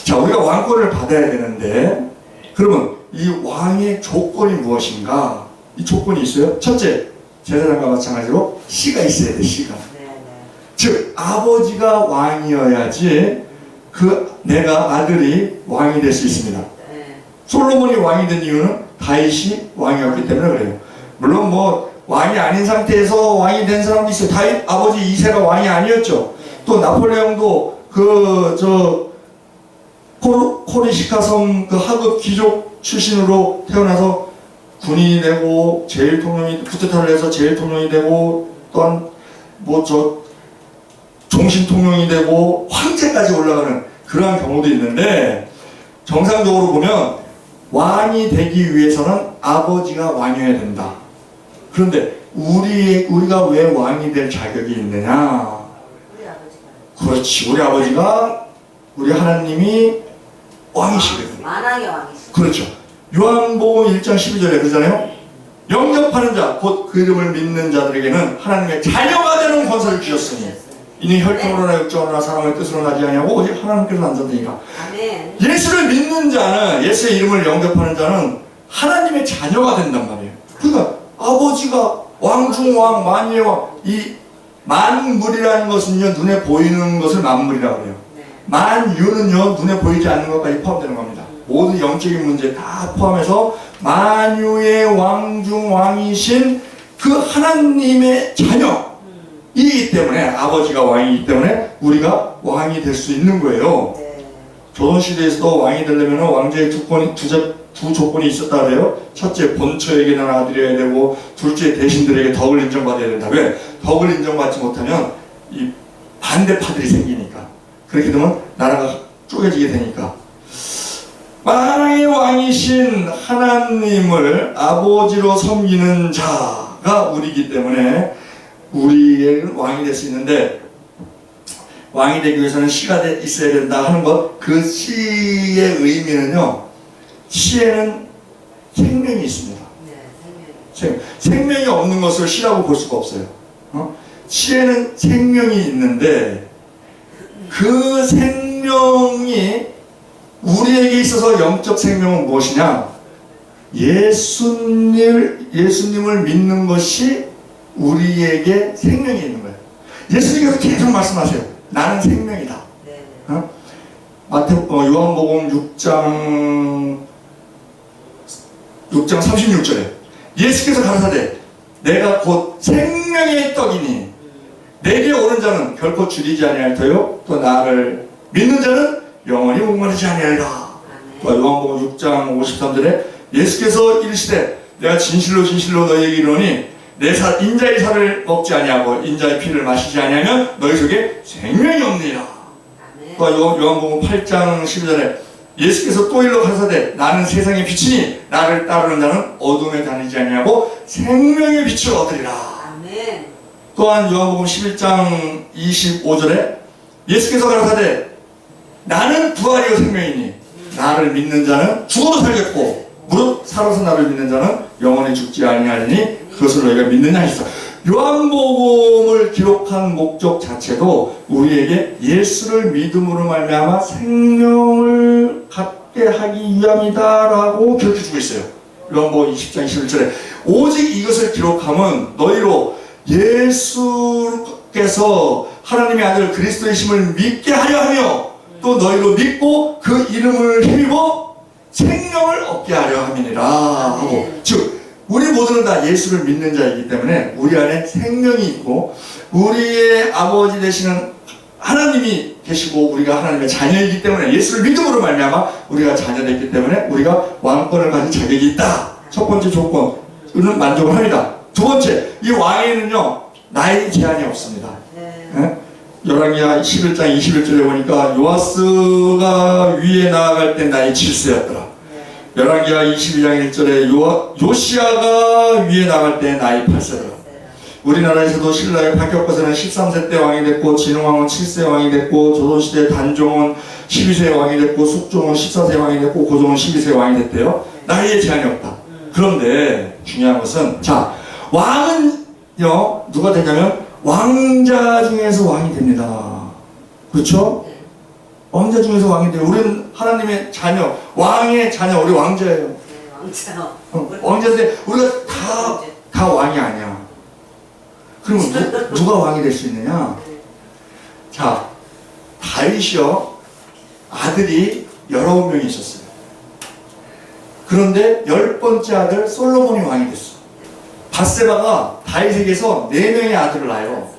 자, 우리가 왕권을 받아야 되는데, 그러면 이 왕의 조건이 무엇인가? 이 조건이 있어요. 첫째, 제사장과 마찬가지로 씨가 있어야 돼. 씨가. 즉 아버지가 왕이어야지 내가 아들이 왕이 될 수 있습니다. 솔로몬이 왕이 된 이유는 다윗이 왕이었기 때문에 그래요. 물론 뭐 왕이 아닌 상태에서 왕이 된 사람도 있어요. 다윗 아버지 이세가 왕이 아니었죠. 또 나폴레옹도 코르시카 섬 하급 귀족 출신으로 태어나서 군인이 되고 쿠데타를 해서 제일통령이 되고, 또한 종신통령이 되고 황제까지 올라가는 그러한 경우도 있는데, 정상적으로 보면 왕이 되기 위해서는 아버지가 왕이어야 된다. 그런데 우리가 왜 왕이 될 자격이 있느냐? 우리 아버지가. 그렇지. 우리 아버지가, 우리 하나님이 왕이시거든요. 만왕의 왕이시. 그렇죠. 요한복음 1장 12절에 그러잖아요. 영접하는 자, 곧 그 이름을 믿는 자들에게는 하나님의 자녀가 되는 권세를 주셨으니 이는 혈통으로나 육정으로나 사람의 뜻으로 나지 아니하고 오직 하나님께서 난 자들이니까. 예수를 믿는 자는, 예수의 이름을 영접하는 자는 하나님의 자녀가 된단 말이에요. 그러니까 아버지가 왕중왕, 만유의 왕, 이 만물이라는 것은요, 눈에 보이는 것을 만물이라고 해요. 만유는요, 눈에 보이지 않는 것까지 포함되는 겁니다. 모든 영적인 문제 다 포함해서 만유의 왕중왕이신 그 하나님의 자녀이기 때문에, 아버지가 왕이기 때문에 우리가 왕이 될 수 있는 거예요. 조선시대에서도 왕이 되려면 왕제의 두 조건이 있었다 그래요. 첫째, 본처에게는 아들이어야 되고, 둘째, 대신들에게 덕을 인정받아야 된다. 왜? 덕을 인정받지 못하면 이 반대파들이 생기니까. 그렇게 되면 나라가 쪼개지게 되니까. 만왕의 왕이신 하나님을 아버지로 섬기는 자가 우리이기 때문에 우리의 왕이 될 수 있는데, 왕이 되기 위해서는 씨가 있어야 된다 하는 것, 그 씨의 의미는요, 씨에는 생명이 있습니다. 생명이 없는 것을 씨라고 볼 수가 없어요. 씨에는 생명이 있는데, 그 생명이 우리에게 있어서 영적 생명은 무엇이냐? 예수님을 믿는 것이 우리에게 생명이 있는 거예요. 예수님께서 계속 말씀하세요. 나는 생명이다. 요한복음 6장 36절에 예수께서 가라사대 내가 곧 생명의 떡이니 내게 오는 자는 결코 줄이지 아니할 터요 또 나를 믿는 자는 영원히 목마르지 아니하리라. 요한복음 6장 53절에 예수께서 이르시되 내가 진실로 진실로 너희에게 이르노니 인자의 살을 먹지 아니하고 인자의 피를 마시지 아니하면 너희 속에 생명이 없느니라. 또 요한복음 8장 12절에 예수께서 또 일러 가라사대 나는 세상의 빛이니 나를 따르는 자는 어둠에 다니지 아니하고 생명의 빛을 얻으리라. 아멘. 또한 요한복음 11장 25절에 예수께서 가라사대 나는 부활이요 생명이니 나를 믿는 자는 죽어도 살겠고 무릇 살아서 나를 믿는 자는 영원히 죽지 아니하리니 그것을 너희가 믿느냐 하시사. 요한복음을 기록한 목적 자체도 우리에게 예수를 믿음으로 말미암아 생명을 갖게 하기 위함이다라고 기록해주고 있어요. 요한복음 20장 21절에 오직 이것을 기록함은 너희로 예수께서 하나님의 아들 그리스도이심을 믿게 하려 하며 또 너희로 믿고 그 이름을 힘입어 생명을 얻게 하려 함이니라 하고, 즉 우리 모두는 다 예수를 믿는 자이기 때문에 우리 안에 생명이 있고 우리의 아버지 되시는 하나님이 계시고 우리가 하나님의 자녀이기 때문에 예수를 믿음으로 말미암아 우리가 자녀됐기 때문에 우리가 왕권을 가진 자격이 있다. 첫 번째 조건은 만족을 합니다. 두 번째, 이 왕에는요 나이 제한이 없습니다. 열왕기하 11장 21절에 보니까 요아스가 위에 나아갈 때 나이 7세였더라. 열왕기하 22장 1절에 요시아가 위에 나갈 때 나이 8세더라. 우리나라에서도 신라의 박격거세는 13세 때 왕이 됐고 진흥왕은 7세 왕이 됐고 조선시대 단종은 12세 왕이 됐고 숙종은 14세 왕이 됐고 고종은 12세 왕이 됐대요. 나이에 제한이 없다. 그런데 중요한 것은 자 왕은요 누가 되냐면 왕자 중에서 왕이 됩니다. 그렇죠? 왕자 중에서 왕이 돼요. 우리는 하나님의 자녀, 왕의 자녀, 우리 왕자예요. 왕자인데 우리가 다 왕이 아니야. 그러면 누가 왕이 될 수 있느냐? 자, 다윗이요 아들이 19명이 있었어요. 그런데 10번째 아들 솔로몬이 왕이 됐어. 밧세바가 다윗에게서 4명의 아들을 낳아요.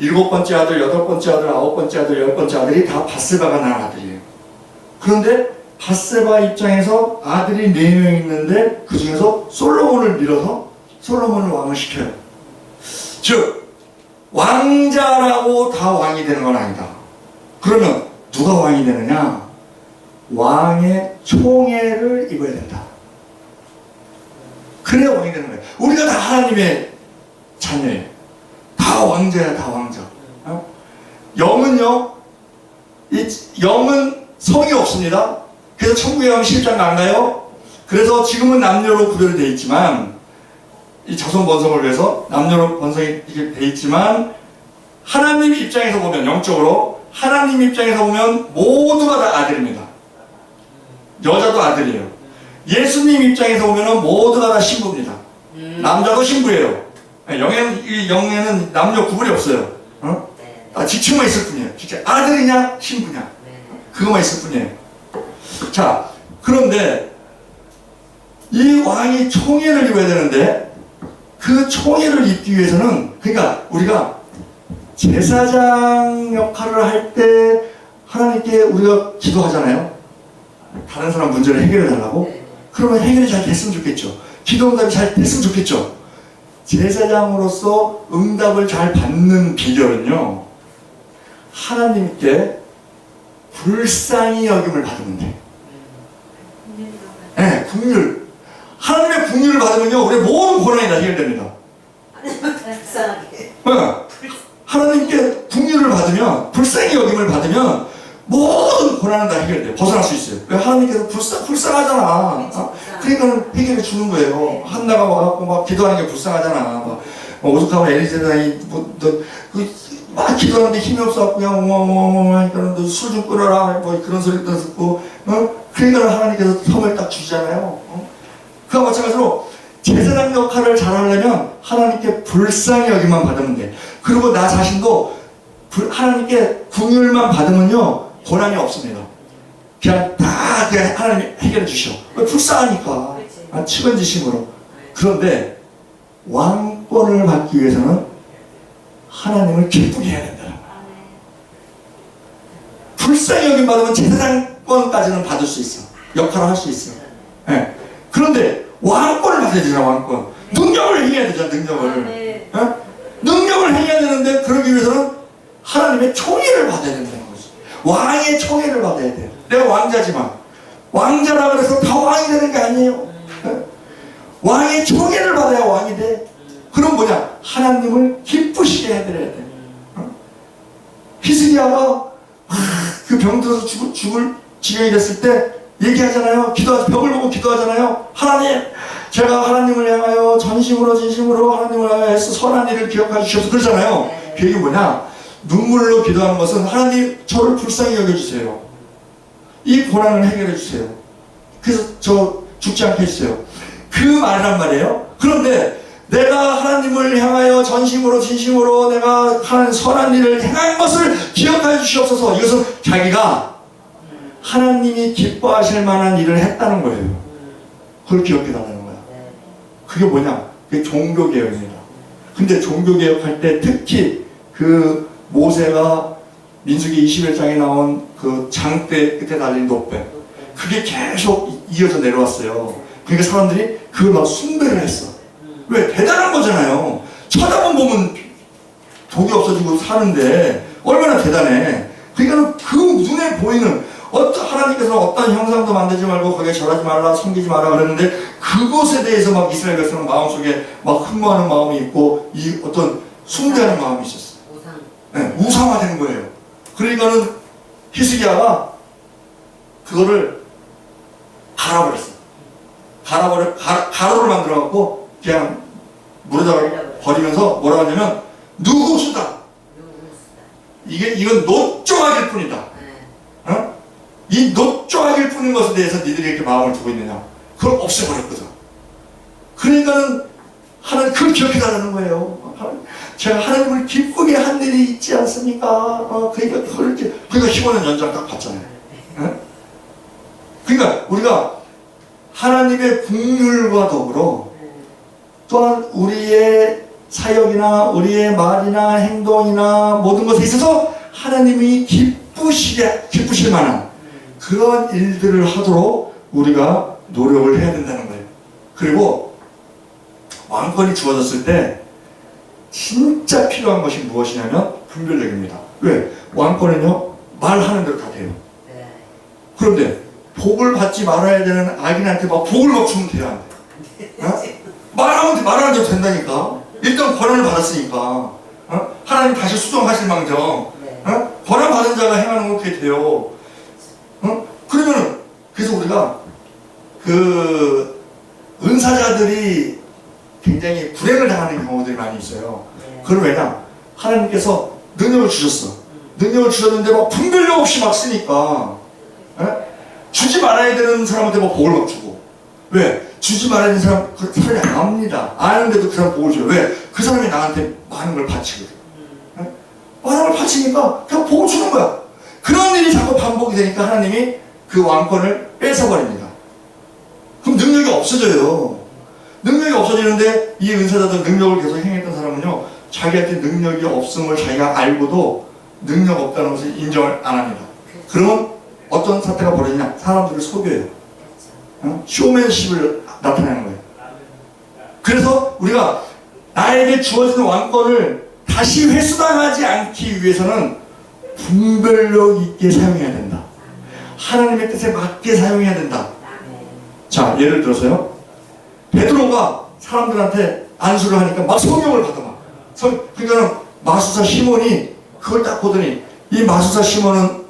7번째 아들, 8번째 아들, 9번째 아들, 10번째 아들이 다 밧세바가 낳은 아들이에요. 그런데 밧세바 입장에서 아들이 4명 있는데 그 중에서 솔로몬을 밀어서 솔로몬을 왕을 시켜요. 즉 왕자라고 다 왕이 되는 건 아니다. 그러면 누가 왕이 되느냐? 왕의 총애를 입어야 된다. 그래야 왕이 되는 거예요. 우리가 다 하나님의 자녀예요. 다 왕자야, 다 왕자. 영은요, 영은 성이 없습니다. 그래서 천국에 가면 실장 안 가요. 그래서 지금은 남녀로 구별되어 있지만, 이 자손 번성을 위해서 남녀로 번성이 되어 있지만, 하나님 입장에서 보면, 영적으로, 하나님 입장에서 보면 모두가 다 아들입니다. 여자도 아들이에요. 예수님 입장에서 보면 모두가 다 신부입니다. 남자도 신부예요. 영에는 남녀 구분이 없어요. 지칭만 있을 뿐이에요. 진짜 아들이냐 신부냐 그것만 있을 뿐이에요. 자, 그런데 이 왕이 총애를 입어야 되는데 그 총애를 입기 위해서는 그러니까 우리가 제사장 역할을 할 때 하나님께 우리가 기도하잖아요. 다른 사람 문제를 해결해 달라고. 그러면 해결이 잘 됐으면 좋겠죠. 기도 응답이 잘 됐으면 좋겠죠. 제사장으로서 응답을 잘 받는 비결은요, 하나님께 불쌍히 여김을 받으면 돼. 긍휼. 하나님의 긍휼을 받으면요, 우리의 모든 고난이 다 해결됩니다. 불쌍하게. 하나님께 긍휼을 받으면, 불쌍히 여김을 받으면 모든 고난은 다 해결돼요. 벗어날 수 있어요. 왜? 하나님께서 불쌍하잖아. 그러니까 해결해 주는 거예요. 한나가 와갖고 막 기도하는 게 불쌍하잖아. 막 오죽하면 엘리사장이 막 기도하는데 힘이 없어갖고 그냥 하니까 술 좀 끊어라 뭐 그런 소리 듣고, 그러니까 하나님께서 섬을 딱 주잖아요. 그와 마찬가지로 제사장 역할을 잘하려면 하나님께 불쌍히 여기만 받으면 돼. 그리고 나 자신도 하나님께 긍휼만 받으면요, 고난이 없습니다. 그냥 다 그냥 하나님이 해결해 주셔. 불쌍하니까. 측은지심으로. 그런데 왕권을 받기 위해서는 하나님을 기쁘게 해야 된다. 불쌍히 여김 받으면 제사장권까지는 받을 수 있어. 역할을 할 수 있어. 네. 그런데 왕권을 받아야 되잖아. 왕권. 능력을 행해야 되잖아. 능력을. 네. 능력을 행해야 되는데 그러기 위해서는 하나님의 총애를 받아야 된다는 거지. 왕의 총애를 받아야 돼요. 내가 왕자지만 왕자라 그래서 다 왕이 되는 게 아니에요. 왕의 총애를 받아야 왕이 돼. 그럼 뭐냐? 하나님을 기쁘시게 해드려야 돼. 히스기야가 그 병들어서 죽을 지경이 됐을 때 얘기하잖아요. 벽을 보고 기도하잖아요. 하나님, 제가 하나님을 향하여 전심으로 진심으로 하나님을 향하여 애써 선한 일을 기억해 주셔서 그러잖아요. 그 얘기 뭐냐? 눈물로 기도하는 것은 하나님 저를 불쌍히 여겨주세요. 이 고난을 해결해 주세요. 그래서 저 죽지 않게 해주세요. 그 말이란 말이에요. 그런데 내가 하나님을 향하여 전심으로 진심으로 내가 하는 선한 일을 행한 것을 기억해 주시옵소서. 이것은 자기가 하나님이 기뻐하실 만한 일을 했다는 거예요. 그걸 기억해 달라는 거야. 그게 뭐냐? 그게 종교개혁입니다. 근데 종교개혁할 때 특히 그 모세가 민수기 21장에 나온 그 장대 끝에 달린 노뱀, 그게 계속 이어져 내려왔어요. 그러니까 사람들이 그걸 막 숭배를 했어. 왜? 대단한 거잖아요. 쳐다만 보면 독이 없어지고 사는데 얼마나 대단해. 그러니까 그 눈에 보이는 하나님께서는 어떤 형상도 만들지 말고 거기에 절하지 말라, 섬기지 마라 그랬는데 그것에 대해서 막 이스라엘 백성은 마음속에 막 흠모하는 마음이 있고 이 어떤 숭배하는 마음이 있었어요. 네, 우상화되는 거예요. 그러니까는 히스기야가 그거를 갈아버렸어. 가루를 만들어갖고 그냥 물에다가 버리면서 뭐라고 하냐면 누구수다. 이건 노조악일 뿐이다. 이 노조악일 뿐인 것에 대해서 니들이 이렇게 마음을 두고 있느냐. 그걸 없애버렸거든. 그러니까는 하나님 그걸 기억해달라는 거예요. 제가 하나님을 기쁘게 한 일이 있지 않습니까? 그러니까 그렇게, 그러니까 15년 연장 딱 받잖아요. 그러니까 우리가 하나님의 긍휼과 더불어 또한 우리의 사역이나 우리의 말이나 행동이나 모든 것에 있어서 하나님이 기쁘실 만한 그런 일들을 하도록 우리가 노력을 해야 된다는 거예요. 그리고 왕권이 주어졌을 때 진짜 필요한 것이 무엇이냐면 분별력입니다. 왜? 왕권은요, 말하는 대로 다 돼요. 그런데 복을 받지 말아야 되는 악인한테 막 복을 막 주면 돼요, 안 돼? 말하는 대로 된다니까. 일단 권한을 받았으니까. 하나님 다시 수정하실 망정. 권한 받은 자가 행하는 건 그게 돼요. 그러면은, 그래서 우리가 그 은사자들이 굉장히 불행을 당하는 경우들이 많이 있어요. 그건 왜냐? 하나님께서 능력을 주셨어. 능력을 주셨는데 막 분별력 없이 막 쓰니까 주지 말아야 되는 사람한테 막 복을 막 주고. 왜? 주지 말아야 되는 사람, 그 사람이 안 합니다. 아는데도 그 사람 복을 줘요. 왜? 그 사람이 나한테 많은 걸 바치거든. 많은 걸 바치니까 그냥 복을 주는 거야. 그런 일이 자꾸 반복이 되니까 하나님이 그 왕권을 뺏어버립니다. 그럼 능력이 없어져요. 능력이 없어지는데 이 은사자들 능력을 계속 행했던 사람은요, 자기한테 능력이 없음을 자기가 알고도 능력 없다는 것을 인정을 안 합니다. 그러면 어떤 사태가 벌어지냐? 사람들을 속여요. 쇼맨십을 나타내는 거예요. 그래서 우리가 나에게 주어진 왕권을 다시 회수당하지 않기 위해서는 분별력 있게 사용해야 된다. 하나님의 뜻에 맞게 사용해야 된다. 자, 예를 들어서요. 베드로가 사람들한테 안수를 하니까 막 성령을 받아 막. 그러니까는 마수사 시몬이 그걸 딱 보더니 이 마수사 시몬은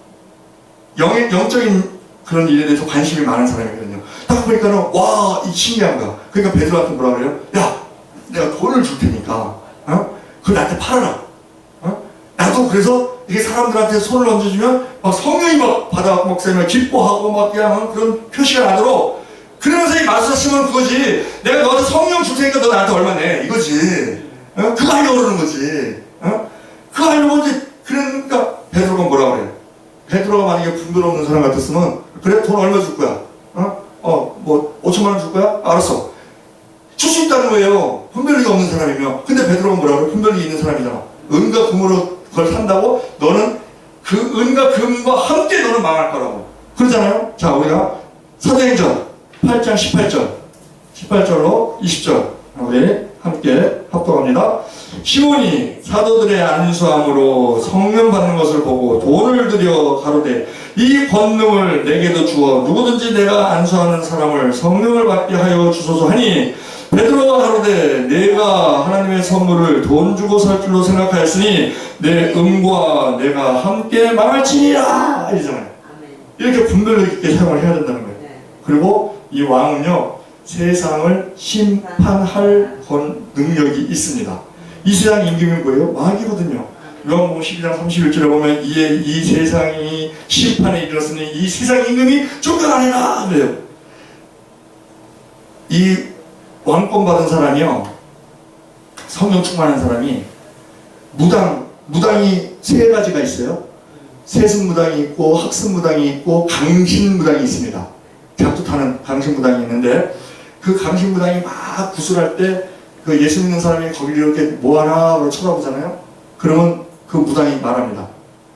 영적인 그런 일에 대해서 관심이 많은 사람이거든요. 딱 보니까는 와, 이 신기한 거야. 그러니까 베드로한테 뭐라 그래요? 야, 내가 돈을 줄 테니까 그걸 나한테 팔아라. 나도 그래서 이게 사람들한테 손을 얹어주면 막 성령이 막 받아 목사님을 기뻐하고 막 그냥 그런 표시가 나도록. 그러면서 이 마수사 시몬은 그거지. 내가 너한테 성령 줄 테니까 너 나한테 얼마 내 이거지. 그거 하려고 그러는 거지. 그거 하려고 이제. 그러니까 베드로가 뭐라 그래? 베드로가 만약에 분별 없는 사람 같았으면 그래, 돈 얼마 줄 거야? 뭐 5천만 원 줄 거야? 알았어. 줄 수 있다는 거예요. 분별력이 없는 사람이면. 근데 베드로가 뭐라 그래? 분별력이 있는 사람이잖아. 은과 금으로 그걸 산다고 너는 그 은과 금과 함께 너는 망할 거라고 그러잖아요. 자, 우리가 사도행전 8장 18절로 20절 우리 함께 합독합니다. 시몬이 사도들의 안수함으로 성령 받는 것을 보고 돈을 들여 가로되 이 권능을 내게도 주어 누구든지 내가 안수하는 사람을 성령을 받게 하여 주소서 하니 베드로가 가로되 내가 하나님의 선물을 돈 주고 살 줄로 생각하였으니 내 음과 내가 함께 망할지니라 이러잖아요. 이렇게 분별력 있게 사용을 해야 된다는 거예요. 그리고 이 왕은요 세상을 심판할 능력이 있습니다. 이 세상 임금이 뭐예요? 마귀거든요. 요한복음 12장 31절에 보면 이 세상이 심판에 이르렀으니 이 세상 임금이 쫓겨나니라 그래요. 이 왕권 받은 사람이요, 성령 충만한 사람이 무당이 세 가지가 있어요. 세습무당이 있고 학습무당이 있고 강신무당이 있습니다. 작두 타는 강신무당이 있는데 그 강신무당이 막 구슬할 때 그 예수 믿는 사람이 거기를 이렇게 뭐하나 쳐다보잖아요. 그러면 그 무당이 말합니다.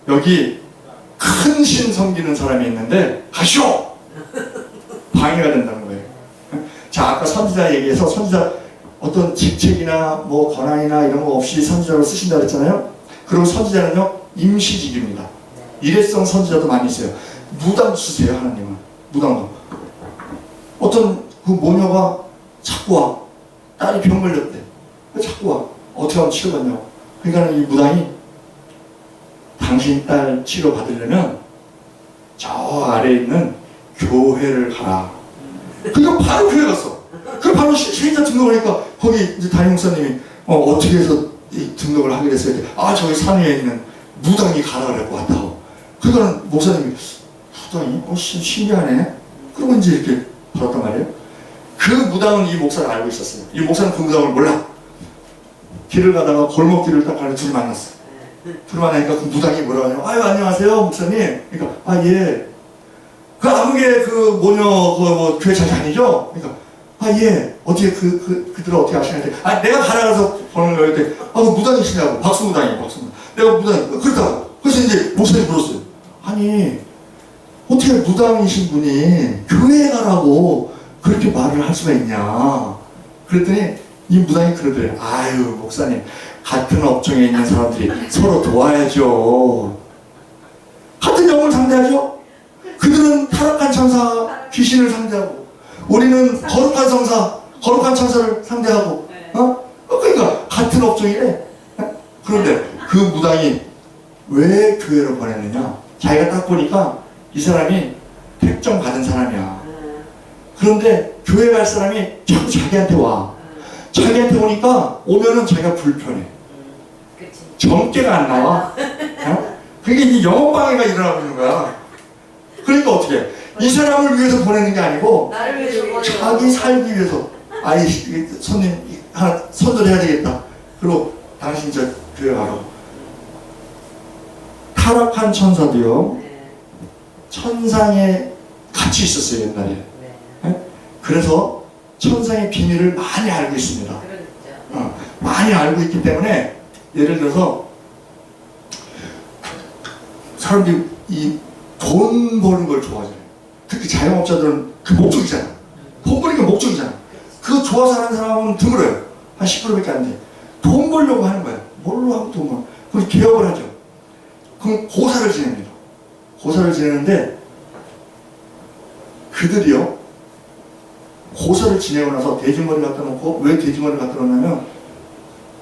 여기 큰 신 섬기는 사람이 있는데 가시오! 방해가 된다는 거예요. 자, 아까 선지자 얘기해서 선지자 어떤 직책이나 뭐 권한이나 이런 거 없이 선지자로 쓰신다 그랬잖아요. 그리고 선지자는요 임시직입니다. 일회성 선지자도 많이 있어요. 무당 쓰세요. 하나님은 무당도. 어떤 그 모녀가 자꾸 와. 딸이 병 걸렸대. 자꾸 와. 어떻게 하면 치료받냐고. 그러니까 이 무당이 당신 딸 치료 받으려면 저 아래에 있는 교회를 가라. 그러니까 바로 교회 갔어. 그 바로 세자 등록을 하니까 거기 이제 담임 목사님이 어떻게 해서 이 등록을 하게 됐어요. 저기 산 위에 있는 무당이 가라 그랬고 왔다고. 그러니까 목사님이 무당이 신기하네. 그러고 이제 이렇게 받았단 말이에요. 그 무당은 이 목사를 알고 있었어요. 이 목사는 그 무당을 몰라. 길을 가다가 골목길을 딱 가는 둘이 만났어. 둘이 만나니까 그 무당이 뭐라고 하냐면 안녕하세요 목사님. 그러니까 예. 그 아무개 그 모녀 뭐 교회 잘 다니죠? 그러니까 예. 어떻게 그들을 어떻게 아시는데 내가 가라가서 보는 거예요. 그때 그 무당이시냐고. 박수무당이. 내가 무당 그렇다고. 그래서 이제 목사님 물었어요. 아니 어떻게 무당이신 분이 교회에 가라고 그렇게 말을 할 수가 있냐. 그랬더니 이 무당이 그러더래요. 목사님 같은 업종에 있는 사람들이 서로 도와야죠. 같은 영을 상대하죠. 그들은 타락한 천사 귀신을 상대하고 우리는 거룩한 성사 거룩한 천사를 상대하고 그러니까 같은 업종이래. 그런데 그 무당이 왜 교회로 보냈느냐. 자기가 딱 보니까 이 사람이 택정 받은 사람이야. 그런데 교회 갈 사람이 자꾸 자기한테 와. 자기한테 오니까 오면은 자기가 불편해. 점괘가 안 나와. 그게 이제 영업방해가 일어나고 있는 거야. 그러니까 어떻게 해? 이 사람을 위해서 보내는 게 아니고 자기 살기 위해서 손님 하나 선전해야 되겠다. 그리고 당신 저 교회 가라고. 타락한 천사도요 천상에 같이 있었어요 옛날에. 그래서 천상의 비밀을 많이 알고 있습니다. 많이 알고 있기 때문에 예를 들어서 사람들이 이 돈 버는 걸 좋아하잖아요. 특히 자영업자들은 그 목적이잖아. 돈 버는 게 목적이잖아. 그거 좋아서 하는 사람은 드물어요. 한 10%밖에 안 돼. 돈 벌려고 하는 거야. 뭘로 하고 돈 벌? 그럼 개업을 하죠. 그럼 고사를 지냅니다. 고사를 지내는데 그들이요 고사를 지내고 나서 돼지머리 갖다 놓고, 왜 돼지머리 갖다 놓냐면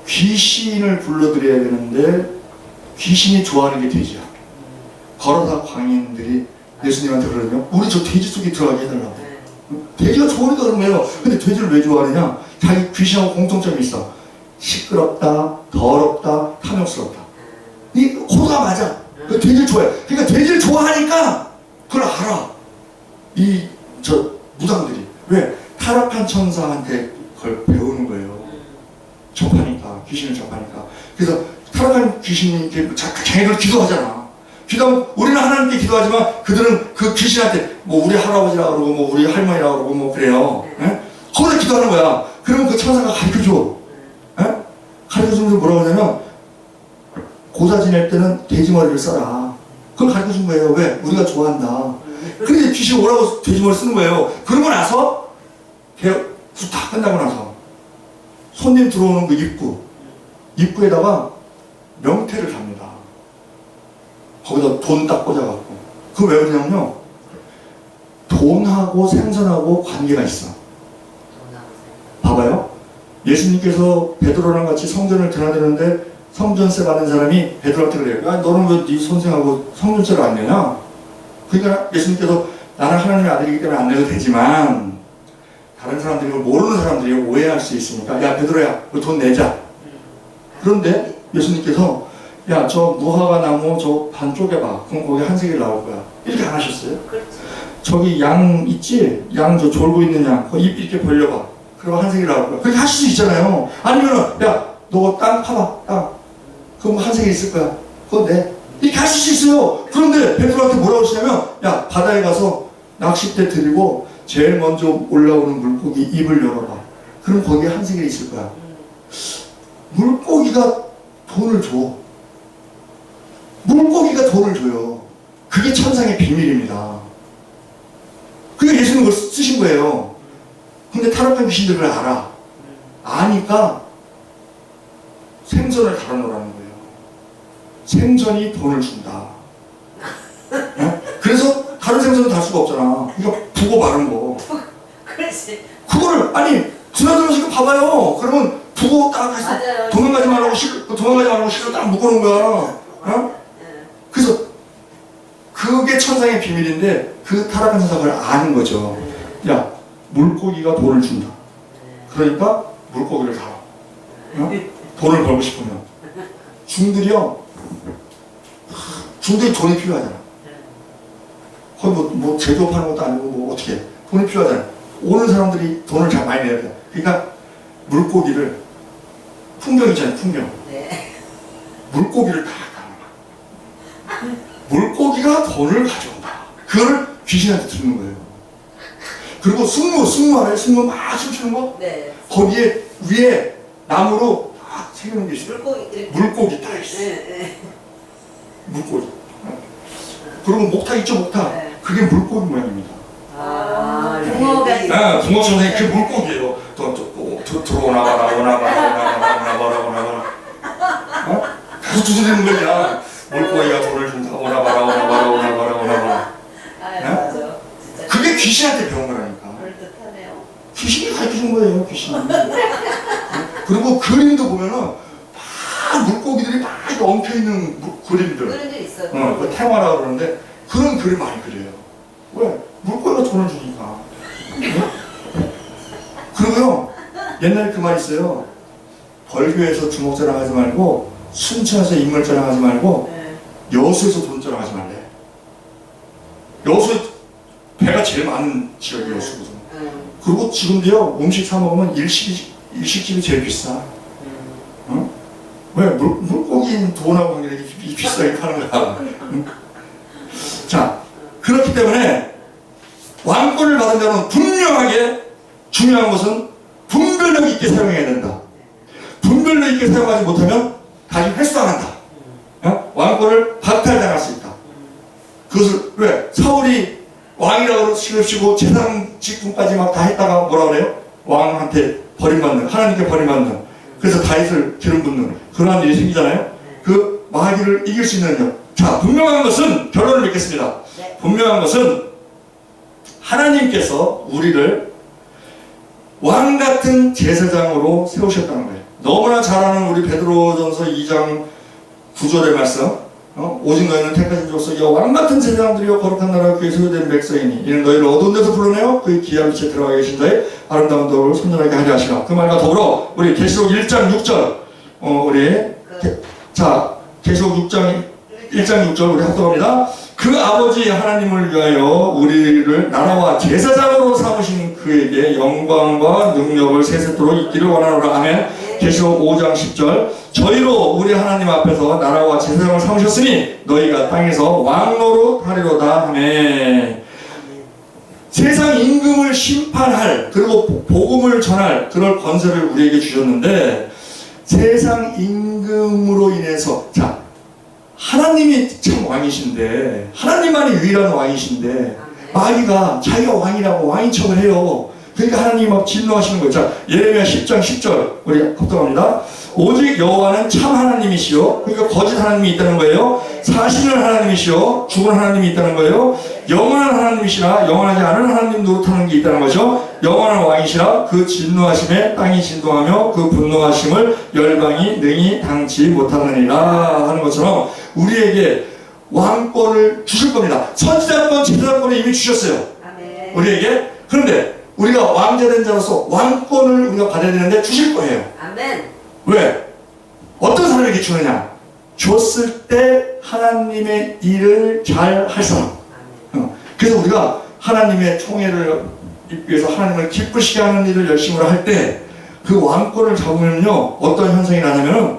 귀신을 불러들여야 되는데 귀신이 좋아하는 게 돼지야. 걸어서 광인들이 예수님한테 그러거든요. 우리 저 돼지 속에 들어가게 해달라고. 돼지가 좋으니까 그런 거예요. 근데 돼지를 왜 좋아하느냐? 자기 귀신하고 공통점이 있어. 시끄럽다, 더럽다, 탐욕스럽다. 이 코드가 맞아. 돼지를 좋아해. 그러니까 돼지를 좋아하니까 그걸 알아. 저 무당들이. 왜? 타락한 천사한테 그걸 배우는 거예요. 접하니까, 귀신을 접하니까. 그래서 타락한 귀신이 자기들 기도하잖아. 기도하면 우리는 하나님께 기도하지만 그들은 그 귀신한테 뭐 우리 할아버지라고 그러고 뭐 우리 할머니라고 그러고 뭐 그래요. 예? 거기다 기도하는 거야. 그러면 그 천사가 가르쳐줘. 예? 가르쳐주면서 뭐라고 하냐면 고사 지낼 때는 돼지머리를 써라. 그걸 가르쳐준 거예요. 왜? 우리가 좋아한다. 그런데 귀신이 오라고 돼지머리 쓰는 거예요. 그러고 나서 다 끝나고 나서 손님 들어오는 그 입구에다가 명태를 답니다. 거기다 돈 딱 꽂아갖고. 그거 왜 그러냐면요. 돈하고 생선하고 관계가 있어. 봐봐요. 예수님께서 베드로랑 같이 성전을 드나드는데 성전세 받는 사람이 베드로한테 그래요. 야, 너는 왜 네 선생하고 성전세를 안 내냐? 그러니까 예수님께서 나는 하나님의 아들이기 때문에 안 내도 되지만 다른 사람들이 모르는 사람들이 오해할 수 있으니까 야 베드로야 돈 내자. 그런데 예수님께서 야 저 무화과 나무 저 반 쪼개봐. 그럼 거기 한세개 나올 거야. 이렇게 안 하셨어요? 그렇죠. 저기 양 있지? 양 저 졸고 있는 양 그 입 이렇게 벌려봐. 그러면 한세개 나올 거야. 그렇게 하실 수 있잖아요. 아니면은 야 너 땅 파봐. 땅. 그럼 한세개 있을 거야. 그거 내. 이렇게 하실 수 있어요. 그런데 베드로한테 뭐라고 하시냐면 야 바다에 가서 낚싯대 들이고 제일 먼저 올라오는 물고기 입을 열어봐. 그럼 거기에 한세개 있을 거야. 물고기가 돈을 줘. 물고기가 돈을 줘요. 그게 천상의 비밀입니다. 그게 예수님 그걸 쓰신 거예요. 근데 타락한 귀신들 그걸 알아. 아니까 생선을 달아놓으라는 거예요. 생선이 돈을 준다. 네? 그래서 다른 생선은 달 수가 없잖아. 그러니까 부고 마른 거. 그렇지. 그거를 아니 드나들어서 봐봐요. 그러면 부고 딱 해서 맞아요. 도망가지 말라고 실로 딱 묶어놓은 거야. 어? 그래서 그게 천상의 비밀인데 그 타락한 천사가 그걸 아는 거죠. 야 물고기가 돈을 준다. 그러니까 물고기를 달아. 어? 돈을 벌고 싶으면 중들이 돈이 필요하잖아. 거의 뭐 제조업하는 것도 아니고 뭐 어떻게 돈이 필요하잖아. 오는 사람들이 돈을 잘 많이 내야 돼. 그러니까 물고기를 풍경 있잖아요. 풍경. 네. 물고기를 다 담아. 물고기가 돈을 가져온다. 그걸 귀신한테 듣는 거예요. 그리고 승무 알아요? 승무 막 춤추는 거? 네. 거기에 위에 나무로 딱 새기는 게 있어요. 물고기 딱 있어. 네. 물고기. 그리고 목탁 있죠, 목탁. 네. 그게 물고기 모양입니다. 붕어가 네, 붕어처럼 그게 물고기예요. 들어오나 봐라. 어? 계속 두드리는 거야. 물고기가 돈을 준다. 오나 봐라. 아, 맞아. 진짜. 그게 귀신한테 배운 거라니까. 그럴듯하네요. 귀신이 가르쳐준 거예요, 귀신이. 그리고 그림도 보면은 막 물고기들이 막 엉켜있는 그림들. 그림들 있어요. 그 태화라 그러는데 그런 그림 많이 그려요. 왜? 물고기가 돈을 주니까. 그리고요, 옛날에 그 말 있어요. 벌교에서 주먹 자랑하지 말고, 순천에서 인물 자랑하지 말고, 네. 여수에서 돈 자랑하지 말래. 여수 배가 제일 많은 지역이 여수거든. 그리고 지금도요, 음식 사 먹으면 일식집이 제일 비싸. 응? 왜? 물고기 돈하고 관계되게 비싸게 파는 거야. 응? 자, 그렇기 때문에 왕권을 받은 자는 분명하게 중요한 것은 분별력 있게 사용해야 된다. 분별력 있게 사용하지 못하면 다시 횟수당한다. 어? 왕권을 박탈당할 수 있다. 그것을 왜? 사울이 왕이라고 시급시고 재상 직분까지 막 다 했다가 뭐라 그래요? 왕한테 버림받는, 하나님께 버림받는, 그래서 다윗을 기름 붓는 그러한 일이 생기잖아요. 그 마귀를 이길 수 있는 력. 자, 분명한 것은 결론을 맺겠습니다. 분명한 것은 하나님께서 우리를 왕 같은 제사장으로 세우셨다는 거예요. 너무나 잘 아는 우리 베드로전서 2장 9절의 말씀. 오직 너희는 택하신 족속이여 왕 같은 제사장들이여 거룩한 나라 그의 소유된 백성이니 이는 너희를 어두운 데서 불러내어 그의 귀한 빛에 들어가 계신 자의 아름다운 도를 선전하게 하려 하시라. 그 말과 더불어 우리 계시록 1장 6절 계시록 6장 1장 6절 우리 합독합니다. 그 아버지 하나님을 위하여 우리를 나라와 제사장으로 삼으신 그에게 영광과 능력을 세세토록 있기를 원하노라. 아멘. 계시록 5장 10절 저희로 우리 하나님 앞에서 나라와 제사장을 삼으셨으니 너희가 땅에서 왕노릇 하리로다. 아멘. 세상 임금을 심판할 그리고 복음을 전할 그럴 권세를 우리에게 주셨는데 세상 임금으로 인해서 하나님이 참 왕이신데 하나님만이 유일한 왕이신데 마귀가 자기가 왕이라고 왕인 척을 해요. 그러니까 하나님이 막 진노하시는 거예요. 자, 예레미야 10장 10절 우리 합독합니다. 오직 여호와는 참 하나님이시요 그러니까 거짓 하나님이 있다는 거예요. 사실은 하나님이시요 죽은 하나님이 있다는 거예요. 영원한 하나님이시라 영원하지 않은 하나님 노릇하는 게 있다는 거죠. 영원한 왕이시라 그 진노하심에 땅이 진동하며 그 분노하심을 열방이 능히 당치 못하느니라 하는 것처럼 우리에게 왕권을 주실 겁니다. 선지자권 제사장권을 이미 주셨어요. 우리에게. 그런데 우리가 왕자된 자로서 왕권을 우리가 받아야 되는데 주실 거예요. 아멘. 왜? 어떤 사람에게 주느냐? 줬을 때 하나님의 일을 잘 할 사람. 그래서 우리가 하나님의 총애를 입기 위해서 하나님을 기쁘시게 하는 일을 열심히 할 때 그 왕권을 잡으면요 어떤 현상이 나냐면은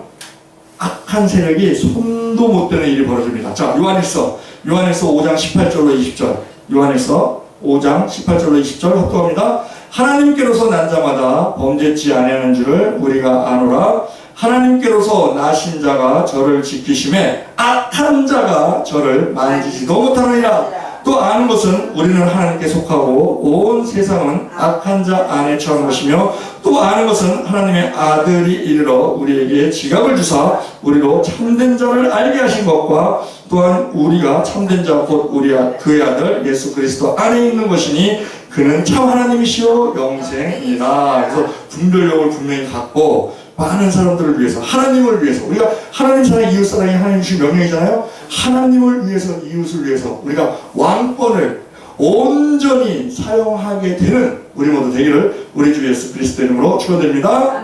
악한 세력이 손도 못 대는 일이 벌어집니다. 자, 요한일서 5장 18절로 20절 요한일서 5장 18절로 20절 합독합니다. 하나님께로서 난 자마다 범죄치 아니하는 줄을 우리가 아노라. 하나님께로서 나신 자가 저를 지키심에 악한 자가 저를 만지지도 못하느니라. 또 아는 것은 우리는 하나님께 속하고 온 세상은 악한 자 안에 처한 것이며 또 아는 것은 하나님의 아들이 이르러 우리에게 지각을 주사 우리로 참된 자를 알게 하신 것과 또한 우리가 참된 자 곧 그의 아들 예수 그리스도 안에 있는 것이니 그는 참 하나님이시요 영생이라. 그래서 분별력을 분명히 갖고 많은 사람들을 위해서 하나님을 위해서 우리가 하나님 사랑 이웃 사랑이 하나님 주신 명령이잖아요. 하나님을 위해서 이웃을 위해서 우리가 왕권을 온전히 사용하게 되는 우리 모두 되기를 우리 주 예수 그리스도 이름으로 축원드립니다.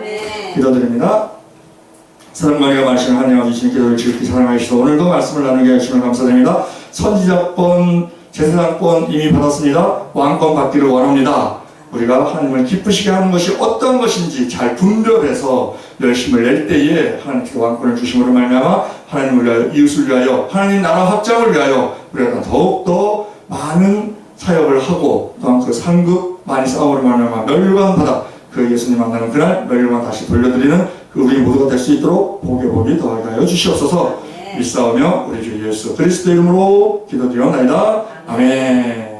기도드립니다. 사랑과 은혜가 많으신 하나님 아버지 주님께서 지극히 사랑하시고 오늘도 말씀을 나누게 하시면 감사드립니다. 선지자권 제사장권 이미 받았습니다. 왕권 받기를 원합니다. 우리가 하나님을 기쁘시게 하는 것이 어떤 것인지 잘 분별해서 열심을 낼 때에 하나님께 왕권을 주심으로 말미암아 하나님을 위하여 이웃을 위하여 하나님 나라 확장을 위하여 우리가 더욱더 많은 사역을 하고 또한 그 상급 많이 싸움으로 말미암아 멸류관 받아 그 예수님 만나는 그날 멸류관 다시 돌려드리는 그 우리 모두가 될 수 있도록 복이 더하게 하여 주시옵소서. 일싸우며 우리 주 예수 그리스도 이름으로 기도드리옵나이다. 아멘.